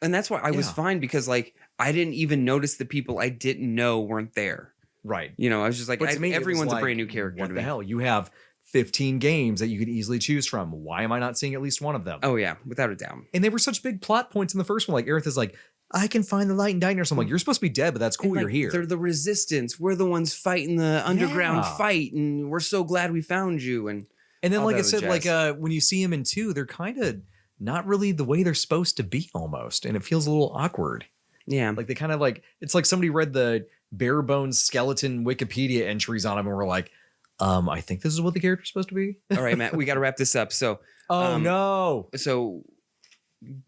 And that's why I was fine, because like, I didn't even notice the people I didn't know weren't there. Right. I was just like, everyone's a brand new character. What the hell? You have 15 games that you could easily choose from. Why am I not seeing at least one of them? Oh yeah, without a doubt. And they were such big plot points in the first one. Like, Aerith is like, I can find the light and darkness. I'm like, you're supposed to be dead, but that's cool. Like, you're here. They're the resistance. We're the ones fighting the underground fight, and we're so glad we found you. And then, like I said, like when you see him in 2, they're kind of not really the way they're supposed to be almost, and it feels a little awkward. Yeah, like they kind of like, it's like somebody read the bare bones skeleton Wikipedia entries on him and we're like, I think this is what the character's supposed to be. All right, Matt, we got to wrap this up. So, no. So,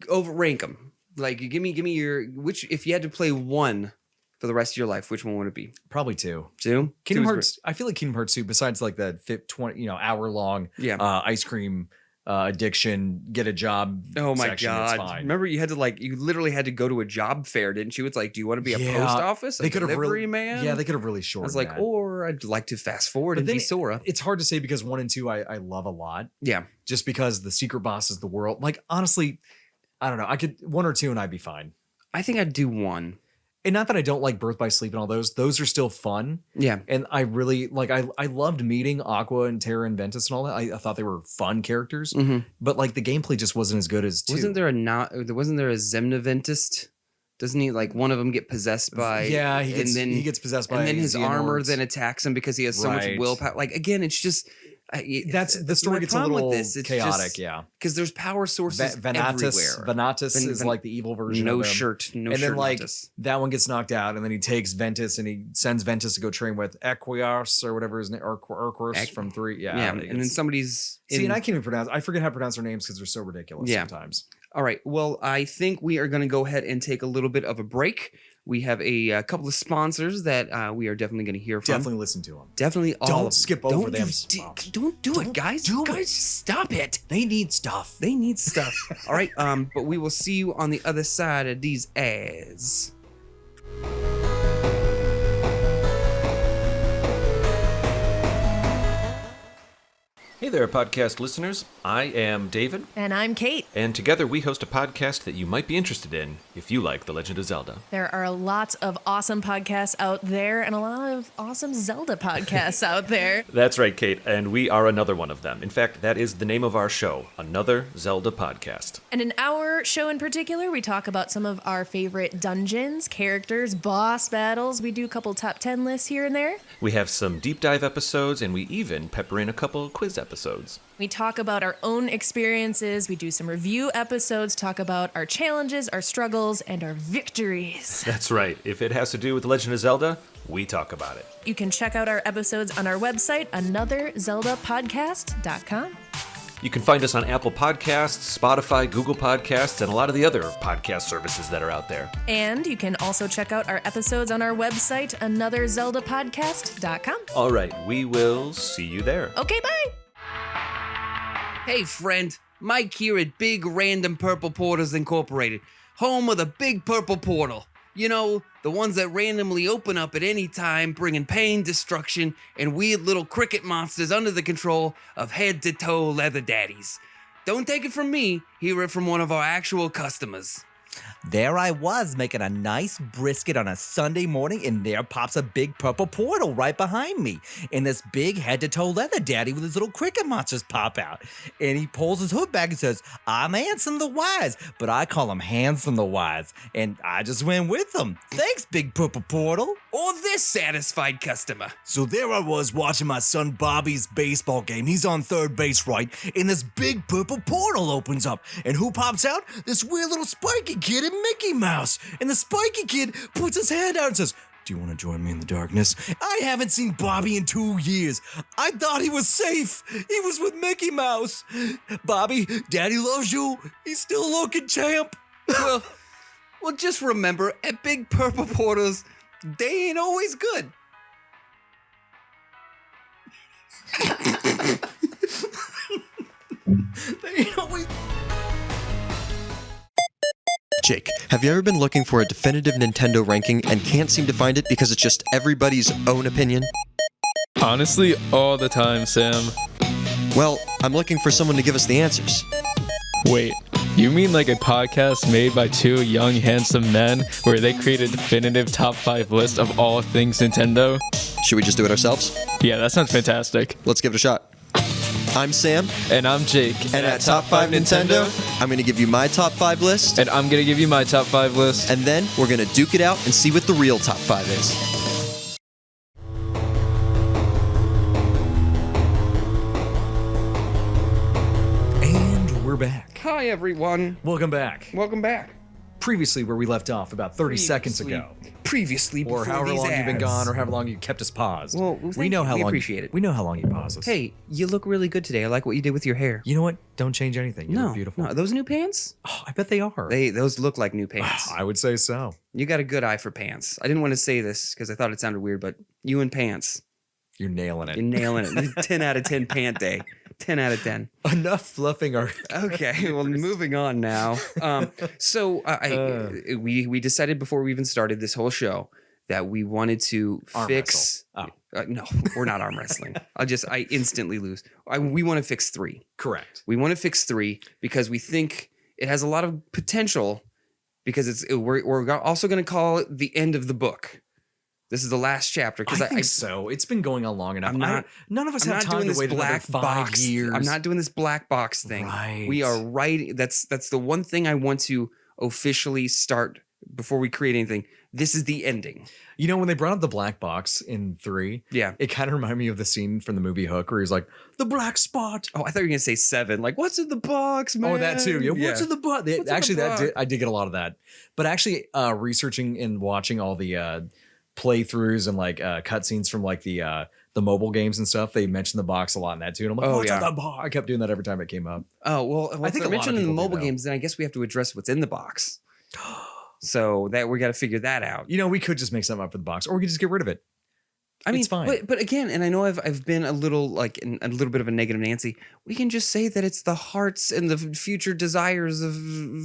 overrank them. Like, give me your if you had to play 1 for the rest of your life, which one would it be? Probably 2. 2? Kingdom Hearts. I feel like Kingdom Hearts 2, besides like the 20 hour long ice cream addiction, get a job. Oh my section, God. it's fine. Remember you literally had to go to a job fair, didn't you? It's like, do you want to be a post office? They could have delivery man? Yeah, they could have really shortened I was like, that. or I'd like to fast forward and be Sora. It's hard to say because 1 and 2 I love a lot. Yeah. Just because the secret boss is the world. Like, honestly, I don't know. I could 1 or 2 and I'd be fine. I think I'd do 1. And not that I don't like Birth by Sleep and all those. Those are still fun. Yeah. And I really like, I loved meeting Aqua and Terra and Ventus and all that. I thought they were fun characters. But like the gameplay just wasn't as good as 2. Wasn't there a Zemnaventist Doesn't he, like, one of them get possessed by... Yeah, he and gets possessed by... And then his armor Xehanorts. then attacks him because he has so much willpower. Like, again, it's just... That's the story gets a little chaotic, because there's power sources everywhere. Venatus is like the evil version of him. No and shirt then like Natus. that one gets knocked out, and then he takes Ventus and he sends Ventus to go train with Equios or whatever his name, or Urquhart from 3. Yeah, and then somebody's... and I can't even pronounce... I forget how to pronounce their names because they're so ridiculous sometimes. All right, well, I think we are going to go ahead and take a little bit of a break. We have a couple of sponsors that we are definitely going to hear from. Definitely listen to them. Definitely all Don't skip over them. Don't do it, guys. Guys, stop it. They need stuff. They need stuff. All right, but we will see you on the other side of these ads. Hey there, podcast listeners. I am David. And I'm Kate. And together we host a podcast that you might be interested in if you like The Legend of Zelda. There are lots of awesome podcasts out there and a lot of awesome Zelda podcasts out there. That's right, Kate, and we are another one of them. In fact, that is the name of our show, Another Zelda Podcast. And in our show in particular, we talk about some of our favorite dungeons, characters, boss battles. We do a couple top 10 lists here and there. We have some deep dive episodes, and we even pepper in a couple quiz episodes. We talk about our own experiences. We do some review episodes, talk about our challenges, our struggles, and our victories. That's right. If it has to do with The Legend of Zelda, we talk about it. You can check out our episodes on our website, anotherzeldapodcast.com. You can find us on Apple Podcasts, Spotify, Google Podcasts, and a lot of the other podcast services that are out there. And you can also check out our episodes on our website, anotherzeldapodcast.com. All right, we will see you there. Okay, bye. Hey, friend. Mike here at Big Random Purple Portals Incorporated, home of the Big Purple Portal. You know, the ones that randomly open up at any time, bringing pain, destruction, and weird little cricket monsters under the control of head-to-toe leather daddies. Don't take it from me, hear it from one of our actual customers. There I was making a nice brisket on a Sunday morning, and there pops a big purple portal right behind me. And this big head-to-toe leather daddy with his little cricket monsters pop out. And he pulls his hood back and says, "I'm Anson the Wise," but I call him Hanson the Wise. And I just went with him. Thanks, big purple portal. Or this satisfied customer. So there I was watching my son Bobby's baseball game. He's on third base, right? And this big purple portal opens up. And who pops out? This weird little spiky kid in Mickey Mouse. And the spiky kid puts his hand out and says, "Do you want to join me in the darkness?" I haven't seen Bobby in 2 years. I thought he was safe. He was with Mickey Mouse. Bobby, Daddy loves you. He's still looking, champ. Well, just remember, at Big Purple Portals, they ain't always good. They ain't always... Jake, have you ever been looking for a definitive Nintendo ranking and can't seem to find it because it's just everybody's own opinion? Honestly, all the time, Sam. Well, I'm looking for someone to give us the answers. Wait, you mean like a podcast made by two young, handsome men where they create a definitive top 5 list of all things Nintendo? Should we just do it ourselves? Yeah, that sounds fantastic. Let's give it a shot. I'm Sam. And I'm Jake. And at Top 5 Nintendo, I'm going to give you my top 5 list. And I'm going to give you my top 5 list. And then we're going to duke it out and see what the real top 5 is. And we're back. Hi, everyone. Welcome back. Welcome back. Previously, where we left off about 30 seconds ago. Previously, before Or however these long you've been ads. gone, or however long you kept us paused. Well, we know how long. appreciate it. We know how long you paused us. Hey, you look really good today. I like what you did with your hair. You know what? Don't change anything. You look beautiful. No, are those new pants? Oh, I bet they are. Those look like new pants. I would say so. You got a good eye for pants. I didn't want to say this because I thought it sounded weird, but you and pants. You're nailing it. You're nailing it. 10 out of 10 pant day. 10 out of 10. Enough fluffing our... Okay, well, moving on now. We decided before we even started this whole show that we wanted to Arm fix... wrestle. No, we're not arm wrestling. I instantly lose. We want to fix 3. Correct. We want to fix 3 because we think it has a lot of potential because we're also going to call it the end of the book. This is the last chapter. I think so. It's been going on long enough. None of us have time to wait another 5 years. I'm not doing this black box thing. Right. We are writing. That's the one thing I want to officially start before we create anything, this is the ending. You know, when they brought up the black box in 3, Yeah. it kind of reminded me of the scene from the movie Hook where he's like, the black spot. Oh, I thought you were gonna say 7. Like, what's in the box, man? Oh, that too. Yeah, what's in the box? What's in the Actually, box? I did get a lot of that. But actually, researching and watching all the playthroughs and like cutscenes from like the mobile games and stuff, they mentioned the box a lot in that too. And I'm like, what's in the box? I kept doing that every time it came up. Oh, well, I I think think a lot of mentioned in the people do, mobile though. games, then I guess we have to address what's in the box. So that we got to figure that out. You know, we could just make something up for the box, or we could just get rid of it. I mean, It's fine. But again, and I know I've been a little like a little bit of a negative Nancy. We can just say that it's the hearts and the future desires of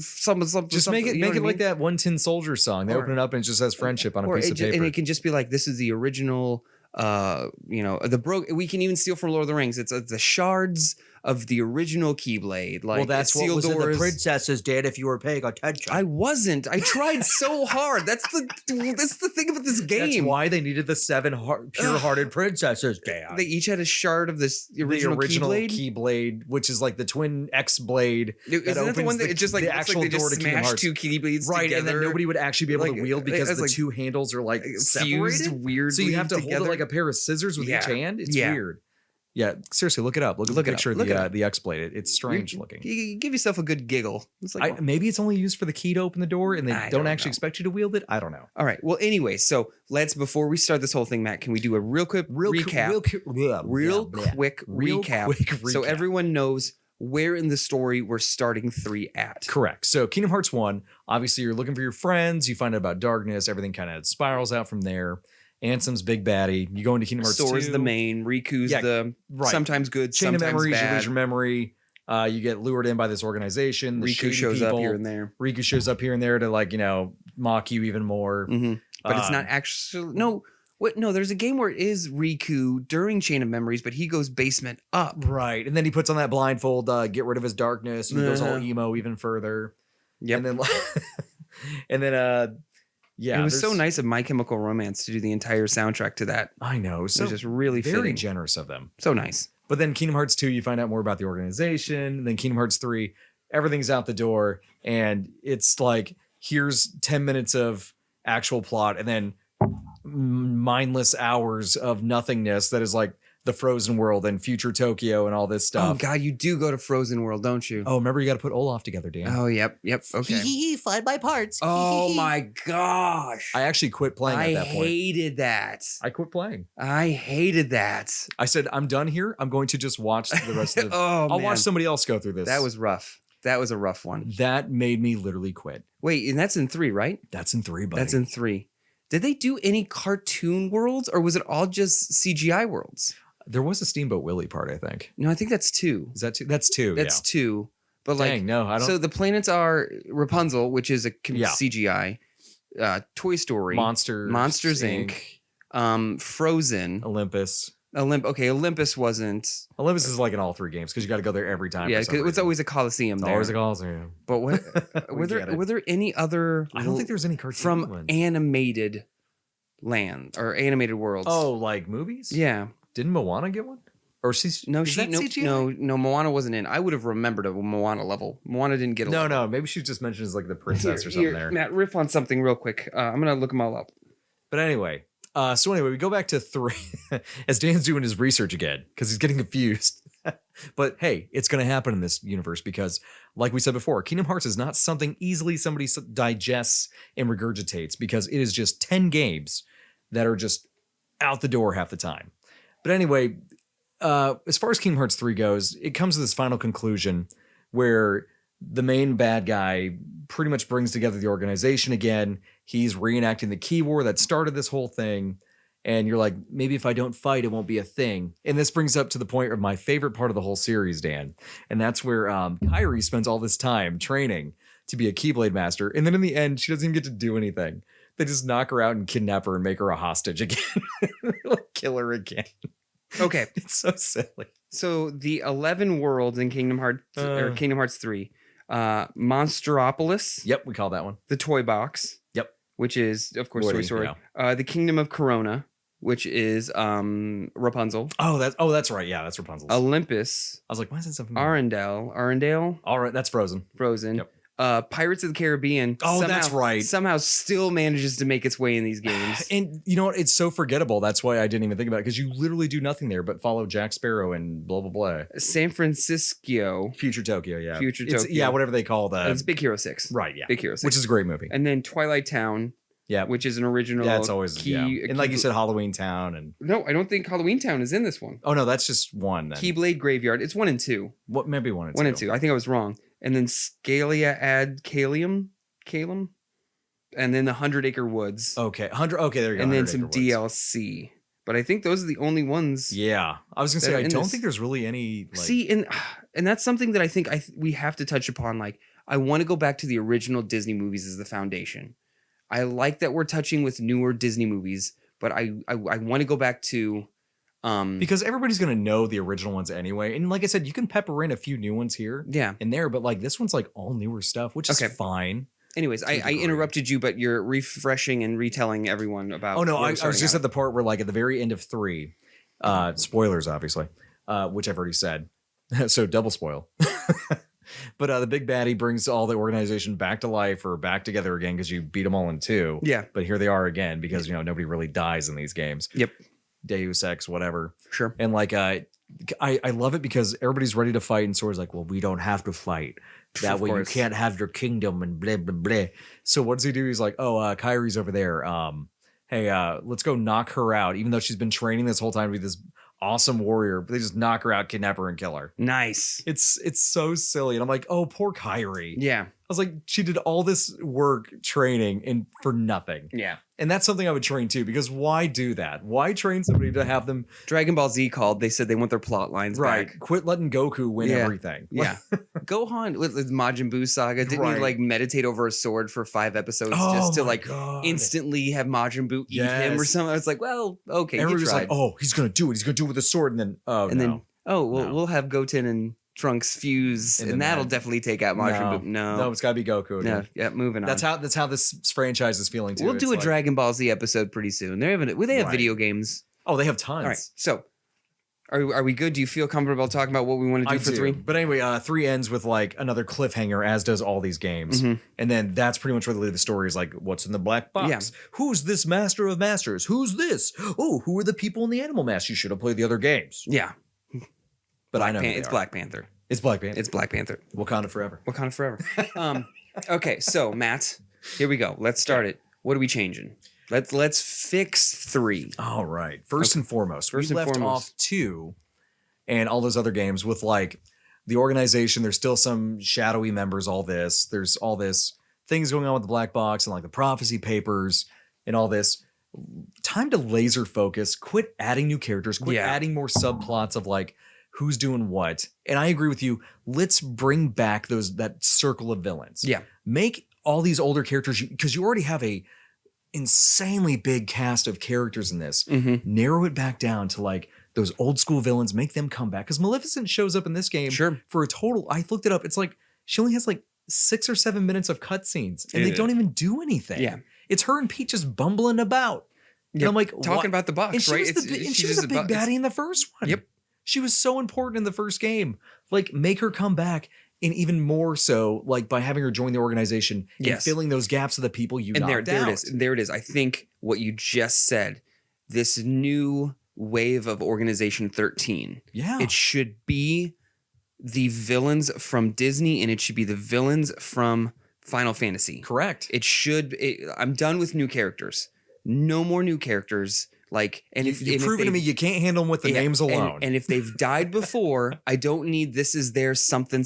something. Just make it like that One Tin Soldier song. They Or- open it up and it just says friendship on a piece of paper. and it can just be like, this is the original. We can even steal from Lord of the Rings. It's the shards of the original Keyblade. Like, Well, that's what sealed was in the doors. princesses did if you were paying attention. I wasn't. I tried so hard. That's the thing about this game. That's why they needed the 7 pure-hearted princesses. Dan. They each had a shard of this original, the original Keyblade. Keyblade, which is like the twin X blade. Isn't that the opens one that it just like the looks actual like they door just to Kingdom smashed Hearts. 2 Keyblades Right, together? and then nobody would actually be able Like, to wield because it's the like 2 handles are like fused separated. weirdly So you have to together. hold it like a pair of scissors with Yeah. each hand. It's Yeah. weird. Yeah, seriously, look it up. Look at the Look it up. picture of Look it up. the X blade. It's strange You- looking. You give yourself a good giggle. It's like, Maybe it's only used for the key to open the door, and they I don't don't actually know. expect you to wield it. I don't know. all right. Well, anyway, so before we start this whole thing, Matt, can we do a real quick recap? Real quick recap. So everyone knows where in the story we're starting 3 at. Correct. So Kingdom Hearts 1, obviously you're looking for your friends, you find out about darkness, everything kind of spirals out from there. Ansem's big baddie. You go into Kingdom Hearts 2. Sora's the main. Riku's Yeah, the right. sometimes good, Chain of sometimes memories, you bad. lose your memory. You get lured in by this organization. The Riku shady shows up people. here and there. Riku shows up here and there to mock you even more. Mhm. But it's Um, not actually no. What? No, there's a game where it is Riku during Chain of Memories, but he goes basement up. Right. And then he puts on that blindfold, get rid of his darkness, and he goes all Uh-huh. emo even further. Yep. And then and then yeah. it was so there's- nice of My Chemical Romance to do the entire soundtrack to that. I know. It was So just really very fitting. generous of them. So nice. But then Kingdom Hearts 2, you find out more about the organization. And then Kingdom Hearts 3, everything's out the door. And it's like, here's 10 minutes of actual plot and then mindless hours of nothingness that is like the Frozen World and future Tokyo and all this Oh stuff. God, you do go to Frozen World, don't you? Oh, remember you got to put Olaf together, Dan. Oh, yep. Okay. Find my parts. Oh my gosh. I actually quit playing I at that point. hated that. I quit playing. I hated that. I said, I'm done here. I'm going to just watch the rest of the. Oh, I'll man. watch somebody else go through this. That was rough. That was a rough one. That made me literally quit. Wait, and that's in 3, right? That's in 3, buddy. That's in 3. Did they do any cartoon worlds or was it all just CGI worlds? There was a Steamboat Willie part, I think. No, I think that's 2. Is that 2? That's 2. That's 2. But like, Dang, no, I don't. so the planets are Rapunzel, which is a Yeah. CGI, Toy Story, Monsters Inc., Frozen, Olympus. Olympus wasn't. Olympus is like in all 3 games because you got to go there every time. Yeah, for some because it's reason. always a Coliseum It's there. always a Coliseum. But what We get it. were there any other? I don't think there's any cartoon from ones. animated land or animated worlds. Oh, like movies? yeah. Didn't Moana get one? Or she's No, is that CGI? no. Moana wasn't in. I would have remembered a Moana level. Moana didn't get a No, level. no. Maybe she just mentions like the princess or something Here, there. Matt, riff on something real quick. I'm gonna look them all up. But anyway, we go back to 3 as Dan's doing his research again because he's getting confused. But hey, it's going to happen in this universe because, like we said before, Kingdom Hearts is not something easily somebody digests and regurgitates because it is just 10 games that are just out the door half the time. But anyway, as far as Kingdom Hearts 3 goes, it comes to this final conclusion where the main bad guy pretty much brings together the organization again. He's reenacting the key war that started this whole thing. And you're like, maybe if I don't fight, it won't be a thing. And this brings up to the point of my favorite part of the whole series, Dan. And that's where Kairi spends all this time training to be a Keyblade master. And then in the end, she doesn't even get to do anything. They just knock her out and kidnap her and make her a hostage again. Like, kill her again. Okay, It's so silly. so the 11 worlds in Kingdom Hearts or Kingdom Hearts 3, Monsteropolis, Yep, we call that one. the toy box. Yep. Which is of course Woody, Toy Story. yeah. The Kingdom of Corona, which is Rapunzel. That's right. Yeah, that's Rapunzel. I Olympus, was like, why is it something? Arendelle, All right, that's Frozen. Frozen. Yep. Pirates of the Caribbean. Oh, that's right. Somehow still manages to make its way in these games. And you know what? It's so forgettable. That's why I didn't even think about it, because you literally do nothing there but follow Jack Sparrow and blah, blah, blah. San Francisco. Future Tokyo, yeah. Tokyo. Yeah, whatever they call that. It's Big Hero 6. Right, yeah. Big Hero 6. Which is a great movie. And then Twilight Town. Yeah. Which is an original. Yeah, it's always, And like you said, Halloween Town. And No, I don't think Halloween Town is in this one. oh, no, that's just one. Then. Keyblade Graveyard. It's 1 and 2. What? Maybe 1 and 2. 1 and 2. I think I was wrong. And then Scalia Ad Calum. And then the 100 Acre Woods. Okay. 100. Okay, there you go. And then 100 some Acre Woods. DLC. But I think those are the only ones. Yeah. I was going to say, that are I in don't this. think there's really any. Like, See, and that's something that I think we have to touch upon. Like, I want to go back to the original Disney movies as the foundation. I like that we're touching with newer Disney movies, but I want to go back to because everybody's going to know the original ones anyway. And like I said, you can pepper in a few new ones here and there, but like this one's like all newer stuff, which is fine. Anyways, I interrupted you, but you're refreshing and retelling everyone about. Oh no, I where was just out. at the part where like at the very end of 3, spoilers obviously, which I've already said, so double spoil. But the big baddie brings all the organization back to life or back together again because you beat them all in 2. Yeah. But here they are again because, you know, nobody really dies in these games. Yep. Deus Ex, whatever. Sure. And like, I love it because everybody's ready to fight and Sora's like, well, we don't have to fight. That way you can't have your kingdom and blah, blah, blah. So what does he do? He's like, oh, Kyrie's over there. Hey, let's go knock her out. Even though she's been training this whole time to be this awesome warrior, but they just knock her out, kidnap her, and kill her. Nice. It's so silly. And I'm like, oh, poor Kyrie. Yeah. I was like, she did all this work training and for nothing. Yeah. And that's something I would train too, because why do that? Why train somebody to have them Dragon Ball Z called. They said they want their plot lines back. Quit letting Goku win everything. Yeah. Gohan with Majin Buu saga. Didn't he like meditate over a sword for 5 episodes just to like instantly have Majin Buu eat him or something? I was like, well, okay. Everybody was like, oh, he's gonna do it. He's gonna do it with a sword. And then we'll have Goten and Trunks fuse, and that'll definitely take out Majin Buu. No, it's gotta be Goku. No, yeah, moving on. That's how this franchise is feeling too. We'll do a Dragon Ball Z episode pretty soon. They have video games. Oh, they have tons. All right, so are we good? Do you feel comfortable talking about what we want to do for 3? But anyway, 3 ends with like another cliffhanger, as does all these games. Mm-hmm. And then that's pretty much where the story is like, what's in the black box? Yeah. Who's this master of masters? Who's this? Oh, who are the people in the animal mask? You should have played the other games. Yeah, but I know it's Black Panther. It's Black Panther. It's Black Panther. Wakanda forever. Wakanda forever. Okay, so Matt, here we go. Let's start it. What are we changing? Let's fix 3. All right. First and foremost, we and left foremost. off 2 and all those other games with like the organization. There's still some shadowy members. There's all this things going on with the black box and like the prophecy papers and all this. Time to laser focus. Quit adding new characters. Quit adding more subplots of like who's doing what. And I agree with you. Let's bring back that circle of villains. Yeah. Make all these older characters, because you already have a insanely big cast of characters in this. Mm-hmm. Narrow it back down to like those old school villains, make them come back. Because Maleficent shows up in this game for a total, I looked it up, it's like she only has like 6 or 7 minutes of cutscenes and they don't even do anything. Yeah. It's her and Peach just bumbling about. And I'm like, talking about the box, and she right? Was the big baddie in the first one. Yep. She was so important in the first game. Like, make her come back, and even more so, like by having her join the organization and filling those gaps of the people you knocked out. There it is. And there it is. I think what you just said, this new wave of Organization 13. Yeah. It should be the villains from Disney, and it should be the villains from Final Fantasy. Correct. I'm done with new characters. No more new characters. Like, and you've proven to me you can't handle them with the names alone. And if they've died before, I don't need this is their something.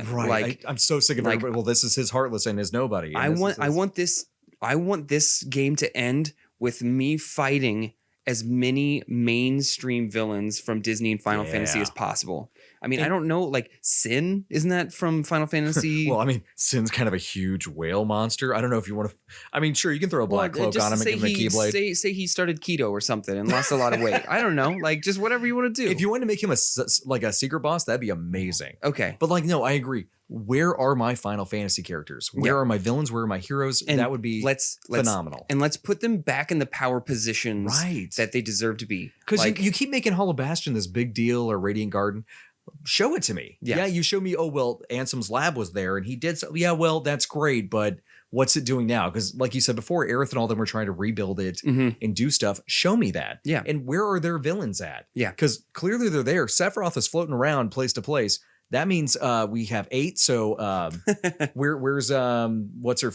Right. Like, I'm so sick of everybody. Well, this is his Heartless and his Nobody. I want this game to end with me fighting as many mainstream villains from Disney and Final Fantasy as possible. I mean, I don't know, like Sin, isn't that from Final Fantasy? Well, I mean, Sin's kind of a huge whale monster. I don't know if you want to. I mean, sure, you can throw a black cloak on him and give him a Keyblade. Say he started keto or something and lost a lot of weight. I don't know, like just whatever you want to do. If you want to make him a secret boss, that'd be amazing. Okay, but like, no, I agree. Where are my Final Fantasy characters? Where are my villains? Where are my heroes? And that would be phenomenal. And let's put them back in the power positions right. that they deserve to be. Because you keep making Hollow Bastion this big deal or Radiant Garden. show it to me. Yeah. Yeah, you show me, oh, well, Ansem's lab was there and he did so. Yeah, well, that's great, but what's it doing now? Because like you said before, Aerith and all them were trying to rebuild it and do stuff. Show me that. Yeah. And where are their villains at? Yeah. Because clearly they're there. Sephiroth is floating around place to place. That means we have 8. So where's what's her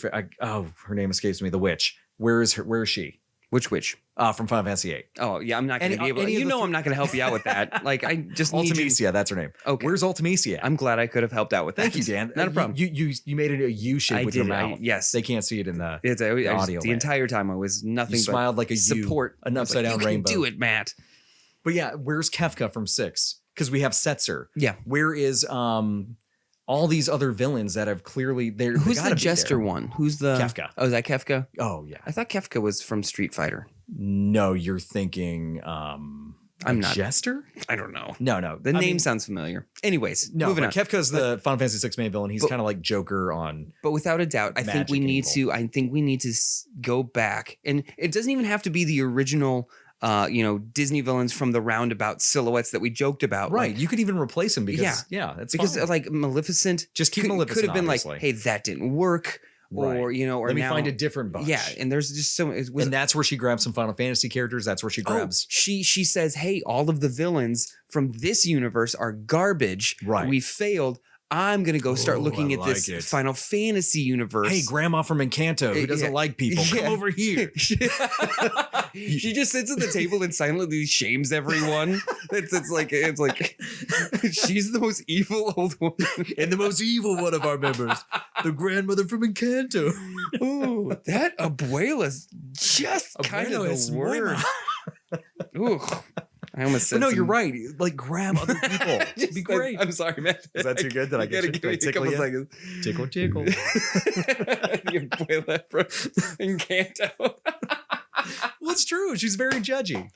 her name escapes me, the witch. Where is she? Which witch? From Final Fantasy VIII. Oh yeah, I'm not going to be able. any of You the know, I'm not going to help you out with that. Like I just need you. Ultimisia, that's her name. Okay. Where's Ultimisia? I'm glad I could have helped out with that. Thank you, Dan. Not a problem. You made it a U shape I with did. your mouth. Yes. They can't see it in the It's audio. the entire time I was nothing You but smiled like a U, support. an I was upside down you rainbow. Can do it, Matt. But yeah, where's Kefka from 6? Because we have Setzer. Yeah. Where is all these other villains that have clearly there? Who's the jester one? Who's the Kefka. Oh, is that Kefka? Oh yeah. I thought Kefka was from Street Fighter. No, you're thinking I'm not Jester? I don't know. No. The name sounds familiar. Anyways, no, moving on. Kefka's the Final Fantasy 6 main villain. He's kind of like Joker on. But without a doubt, I think we need evil. to go back, and it doesn't even have to be the original Disney villains from the roundabout silhouettes that we joked about. Right. Like, You could even replace him because that's because fine. like Maleficent Just keep could Maleficent, have been obviously. like, hey, that didn't work. Right. Or Let me now, find a different bunch. Yeah, and there's just so And that's where she grabs some Final Fantasy characters. That's where she grabs. she says, hey, all of the villains from this universe are garbage. Right. We failed. I'm gonna go start looking at this it. Final Fantasy universe. Hey, Grandma from Encanto, who doesn't like people, come Yeah. over here. she just sits at the table and silently shames everyone. It's like she's the most evil old woman. And the most evil one of our members, the grandmother from Encanto. Ooh, that abuela's just kind of Abuelo es the muy word. Ooh, I almost said But no, you're some- right. Like, grab other people. It'd be great. I'm sorry, man. Is that too good? Did I get gotta you? give Did I me a tickle couple you? seconds. Tickle, tickle. The abuela from Encanto. Well, it's true. She's very judgy.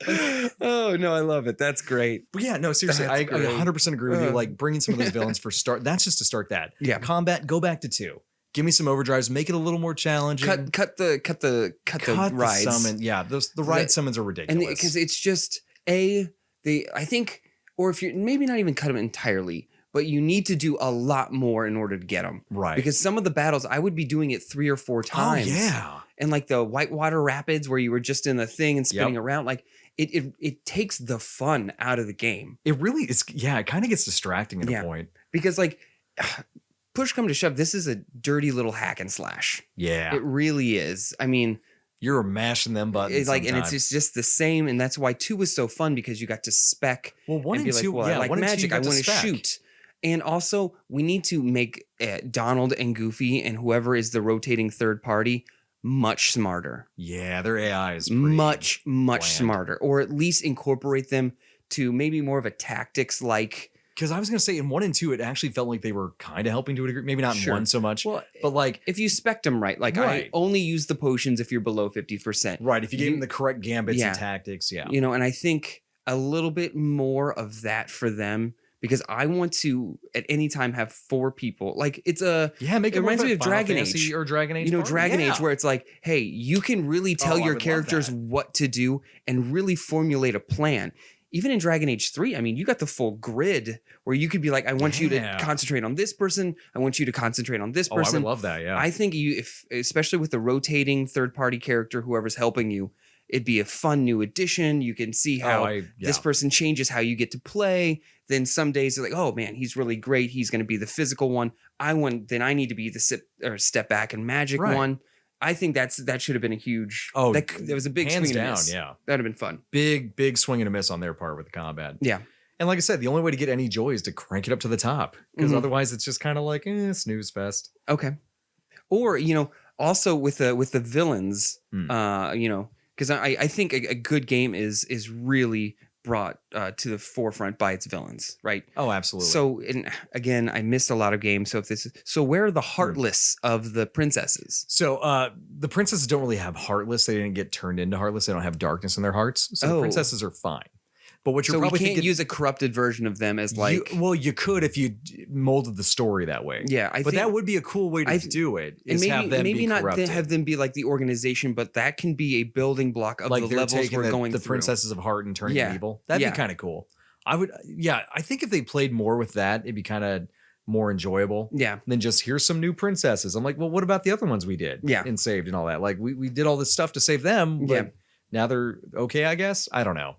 Oh no, I love it. That's great. But yeah, no, seriously, I That's great. 100% agree with you. Like, bringing some of those villains for start. That's just to start that. Yeah. Combat, go back to 2. Give me some overdrives. Make it a little more challenging. Cut the rides. Summon. Yeah, the ride summons are ridiculous. And because it's just I think, or if you're maybe not even cut them entirely, but you need to do a lot more in order to get them. Right. Because some of the battles, I would be doing it 3 or 4 times. Oh, yeah. And like the Whitewater Rapids where you were just in the thing and spinning around, like it takes the fun out of the game. It really is. Yeah, it kind of gets distracting at a point. Because like push come to shove, this is a dirty little hack and slash. Yeah. It really is. I mean, you're mashing them buttons. it's like, and it's sometimes. just the same, and that's why 2 was so fun because you got to spec. Well, 1 and and be 2, like, well, I like 1 and 2 magic. you I got to want to spec. shoot. And also, we need to make Donald and Goofy and whoever is the rotating third party much smarter. Yeah, their AI is much bland. smarter, or at least incorporate them to maybe more of a tactics like. Because I was going to say in 1 and 2, it actually felt like they were kind of helping to a degree. Maybe not in Sure. 1 so much, Well, but like if you spec them right, like I Right. only use the potions if you're below 50%. right. If you gave them the correct gambits Yeah. and tactics, yeah. And I think a little bit more of that for them because I want to at any time have 4 people. Like it's a Make it reminds me of Dragon Fantasy Age or Dragon Age. party. Dragon Yeah. Age where it's like, hey, you can really tell Oh, I your would love characters that. what to do and really formulate a plan. Even in Dragon Age 3, I mean, you got the full grid where you could be like, I want you to Yeah. concentrate on this person. I want you to concentrate on this Oh, I person. would love that. Yeah. I think especially with the rotating third party character, whoever's helping you, it'd be a fun new addition. You can see how this person changes how you get to play. Then some days they're like, oh man, he's really great. He's going to be the physical one. I need to be the step back and magic Right. one. I think that should have been a huge. Oh, that was a big hands swing and a down. miss. Yeah. That'd have been fun. Big swing and a miss on their part with the combat. Yeah. And like I said, the only way to get any joy is to crank it up to the top because Mhm. otherwise it's just kind of like snooze fest. Okay. Or also with the villains, because I think a good game is really brought to the forefront by its villains, right? Oh, absolutely. So, and again, I missed a lot of games. So where are the heartless of the princesses? So the princesses don't really have heartless. They didn't get turned into heartless. They don't have darkness in their hearts. So the Oh. princesses are fine. But what you're So we probably can't thinking, use a corrupted version of them as like, you could if you molded the story that way. yeah, But that would be a cool way to do it. and Is have them maybe be not corrupted. have them be like the organization, but that can be a building block of like the they're levels taking we're going the through. princesses of heart and turning Yeah. them evil. That'd Yeah. be kind of cool. I think if they played more with that, it'd be kind of more enjoyable. Yeah. Than just here's some new princesses. I'm like, well, what about the other ones we did? Yeah. And saved and all that. Like we did all this stuff to save them. But Yeah. now they're okay, I guess. I don't know.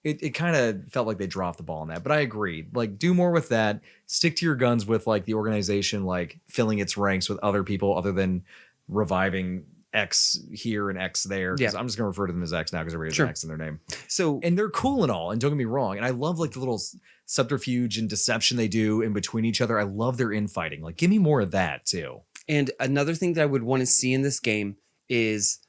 It kind of felt like they dropped the ball on that, but I agreed. Like, do more with that. Stick to your guns with like the organization, like filling its ranks with other people other than reviving X here and X there. Because I'm just gonna refer to them as X now because everybody has an X in their name. So and they're cool and all. And don't get me wrong. And I love like the little subterfuge and deception they do in between each other. I love their infighting. Like, give me more of that too. And another thing that I would want to see in this game is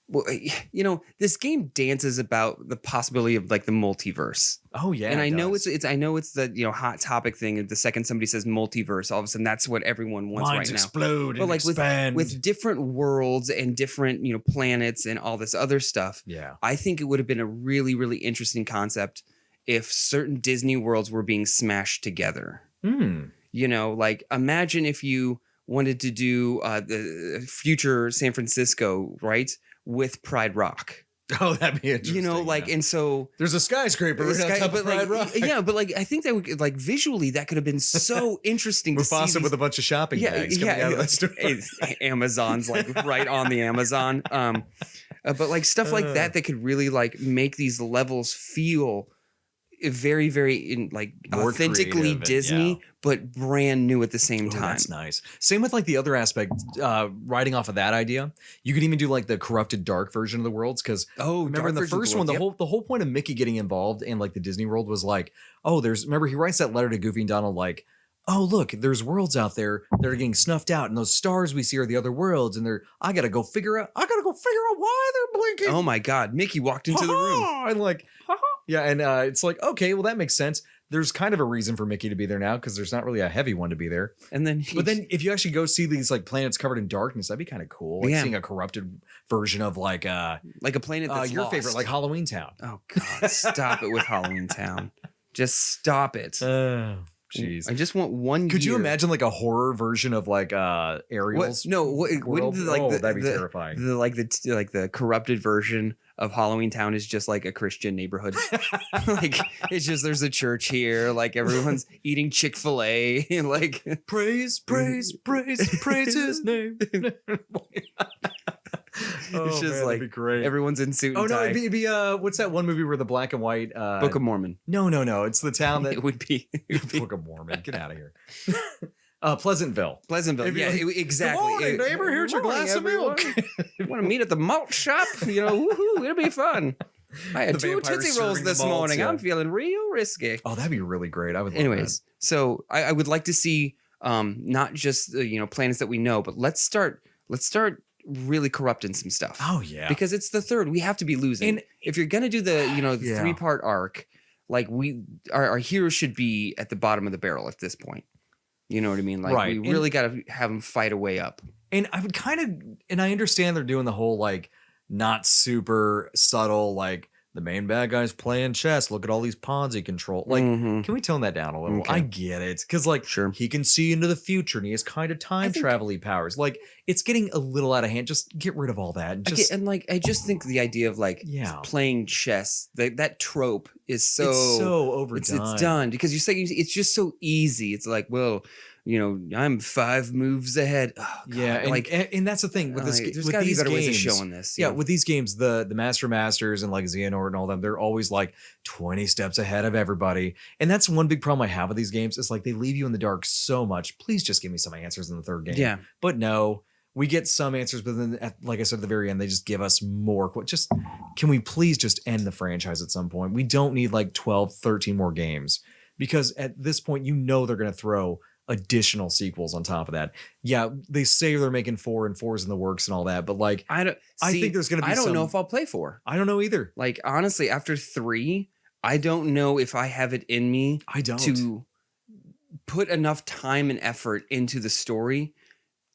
well, you know, this game dances about the possibility of like the multiverse. Oh yeah, and I know does. it's the hot topic thing. And the second somebody says multiverse, all of a sudden that's what everyone wants Minds right explode now. But and like expand. with different worlds and different planets and all this other stuff. Yeah, I think it would have been a really really interesting concept if certain Disney worlds were being smashed together. You know, like imagine if you wanted to do the future San Francisco, right? With Pride Rock. Oh, that'd be interesting. You know, like, and so there's a skyscraper right on top of Pride Rock. Yeah, but like, I think that would, like visually that could have been so interesting to see. Mufasa with a bunch of shopping bags coming out of that store. Amazon's like right on the Amazon. But like stuff like that could really like make these levels feel very, very More authentically creative and, Disney, but brand new at the same time. That's nice. Same with like the other aspect, riding off of that idea. You could even do like the corrupted dark version of the worlds because remember in the first one, the whole point of Mickey getting involved in like the Disney World was like, remember he writes that letter to Goofy and Donald like, oh look, there's worlds out there that are getting snuffed out, and those stars we see are the other worlds, and I gotta go figure out why they're blinking. Oh my God, Mickey walked into the room. And like, yeah, and it's like, okay, well that makes sense. There's kind of a reason for Mickey to be there now because there's not really a heavy one to be there. And then, but then if you actually go see these like planets covered in darkness, that'd be kind of cool. Like seeing a corrupted version of like a planet that's your lost. favorite, like Halloween Town. Oh God, stop it with Halloween Town. Just stop it. Jeez. I just want one. Could you year. imagine like a horror version of like Ariel's? Wouldn't that'd be terrifying. The corrupted version of Halloween Town is just like a Christian neighborhood. Like it's just there's a church here, like everyone's eating Chick-fil-A and like praise his name. It's just like be great. Everyone's in suit and Oh no, tie. it'd be what's that one movie where the black and white Book of Mormon. No, it's the town that it would be Book of Mormon. Get out of here. Pleasantville. Yeah, exactly. Good morning, neighbor. Here's your glass of milk. You want to meet at the malt shop? Woohoo! It'll be fun. I had 2 Tootsie Rolls this morning. I'm feeling real risky. Oh, that'd be really great. I would. Anyways, so I would like to see not just planets that we know, but let's start really corrupting some stuff. Oh yeah, because it's the third. We have to be losing. And if you're gonna do the the 3-part arc, like our heroes should be at the bottom of the barrel at this point. You know what I mean? Like we really got to have them fight a way up. And I would and I understand they're doing the whole like not super subtle like the main bad guy's playing chess. Look at all these pawns he controls. Like, can we tone that down a little? Okay. I get it. Because, like, he can see into the future and he has kind of time travel-y powers. Like, it's getting a little out of hand. Just get rid of all that. I just think the idea of, like, playing chess, that trope is so... It's so overdone. It's done. Because you say it's just so easy. It's like, well... I'm 5 moves ahead. Oh, God. Yeah, and that's the thing with this. There's got to be better ways of showing this. Yeah, with these games, the Masters and like Xehanort and all them, they're always like 20 steps ahead of everybody. And that's one big problem I have with these games. Is like they leave you in the dark so much. Please just give me some answers in the third game. Yeah, but no, we get some answers, but then, like I said at the very end, they just give us more. Just can we please just end the franchise at some point? We don't need like 12, 13 more games because at this point, they're going to throw additional sequels on top of that. Yeah, they say they're making 4 and 4's in the works and all that, but like I think there's gonna be I don't know if I'll play 4. I don't know either. Like honestly, after 3, I don't know if I have it in me to put enough time and effort into the story.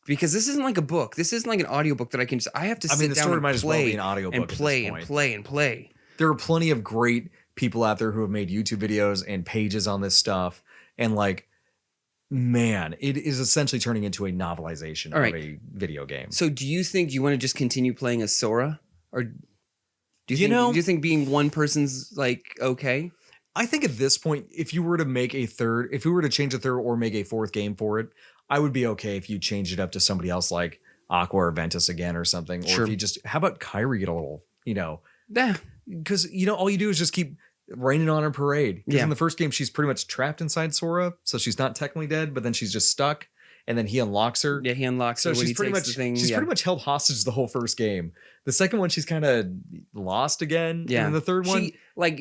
Because this isn't like a book. This isn't like an audiobook that I can just I have to sit down and play and play and play and play. There are plenty of great people out there who have made YouTube videos and pages on this stuff, and like man, it is essentially turning into a novelization of a video game. So do you think you want to just continue playing as Sora? Or do you think being one person's like okay? I think at this point, if you were to change a third or make a fourth game for it, I would be okay if you changed it up to somebody else like Aqua or Ventus again or something. Or Sure. if you just, how about Kyrie get a little, Yeah. because, all you do is just keep raining on her parade. Because Yeah. in the first game, she's pretty much trapped inside Sora. So she's not technically dead, but then she's just stuck. And then he unlocks her. Yeah, he unlocks So her when she's he pretty takes much the thing. she's pretty much held hostage the whole first game. The second one, she's kind of lost again. Yeah. And the third one,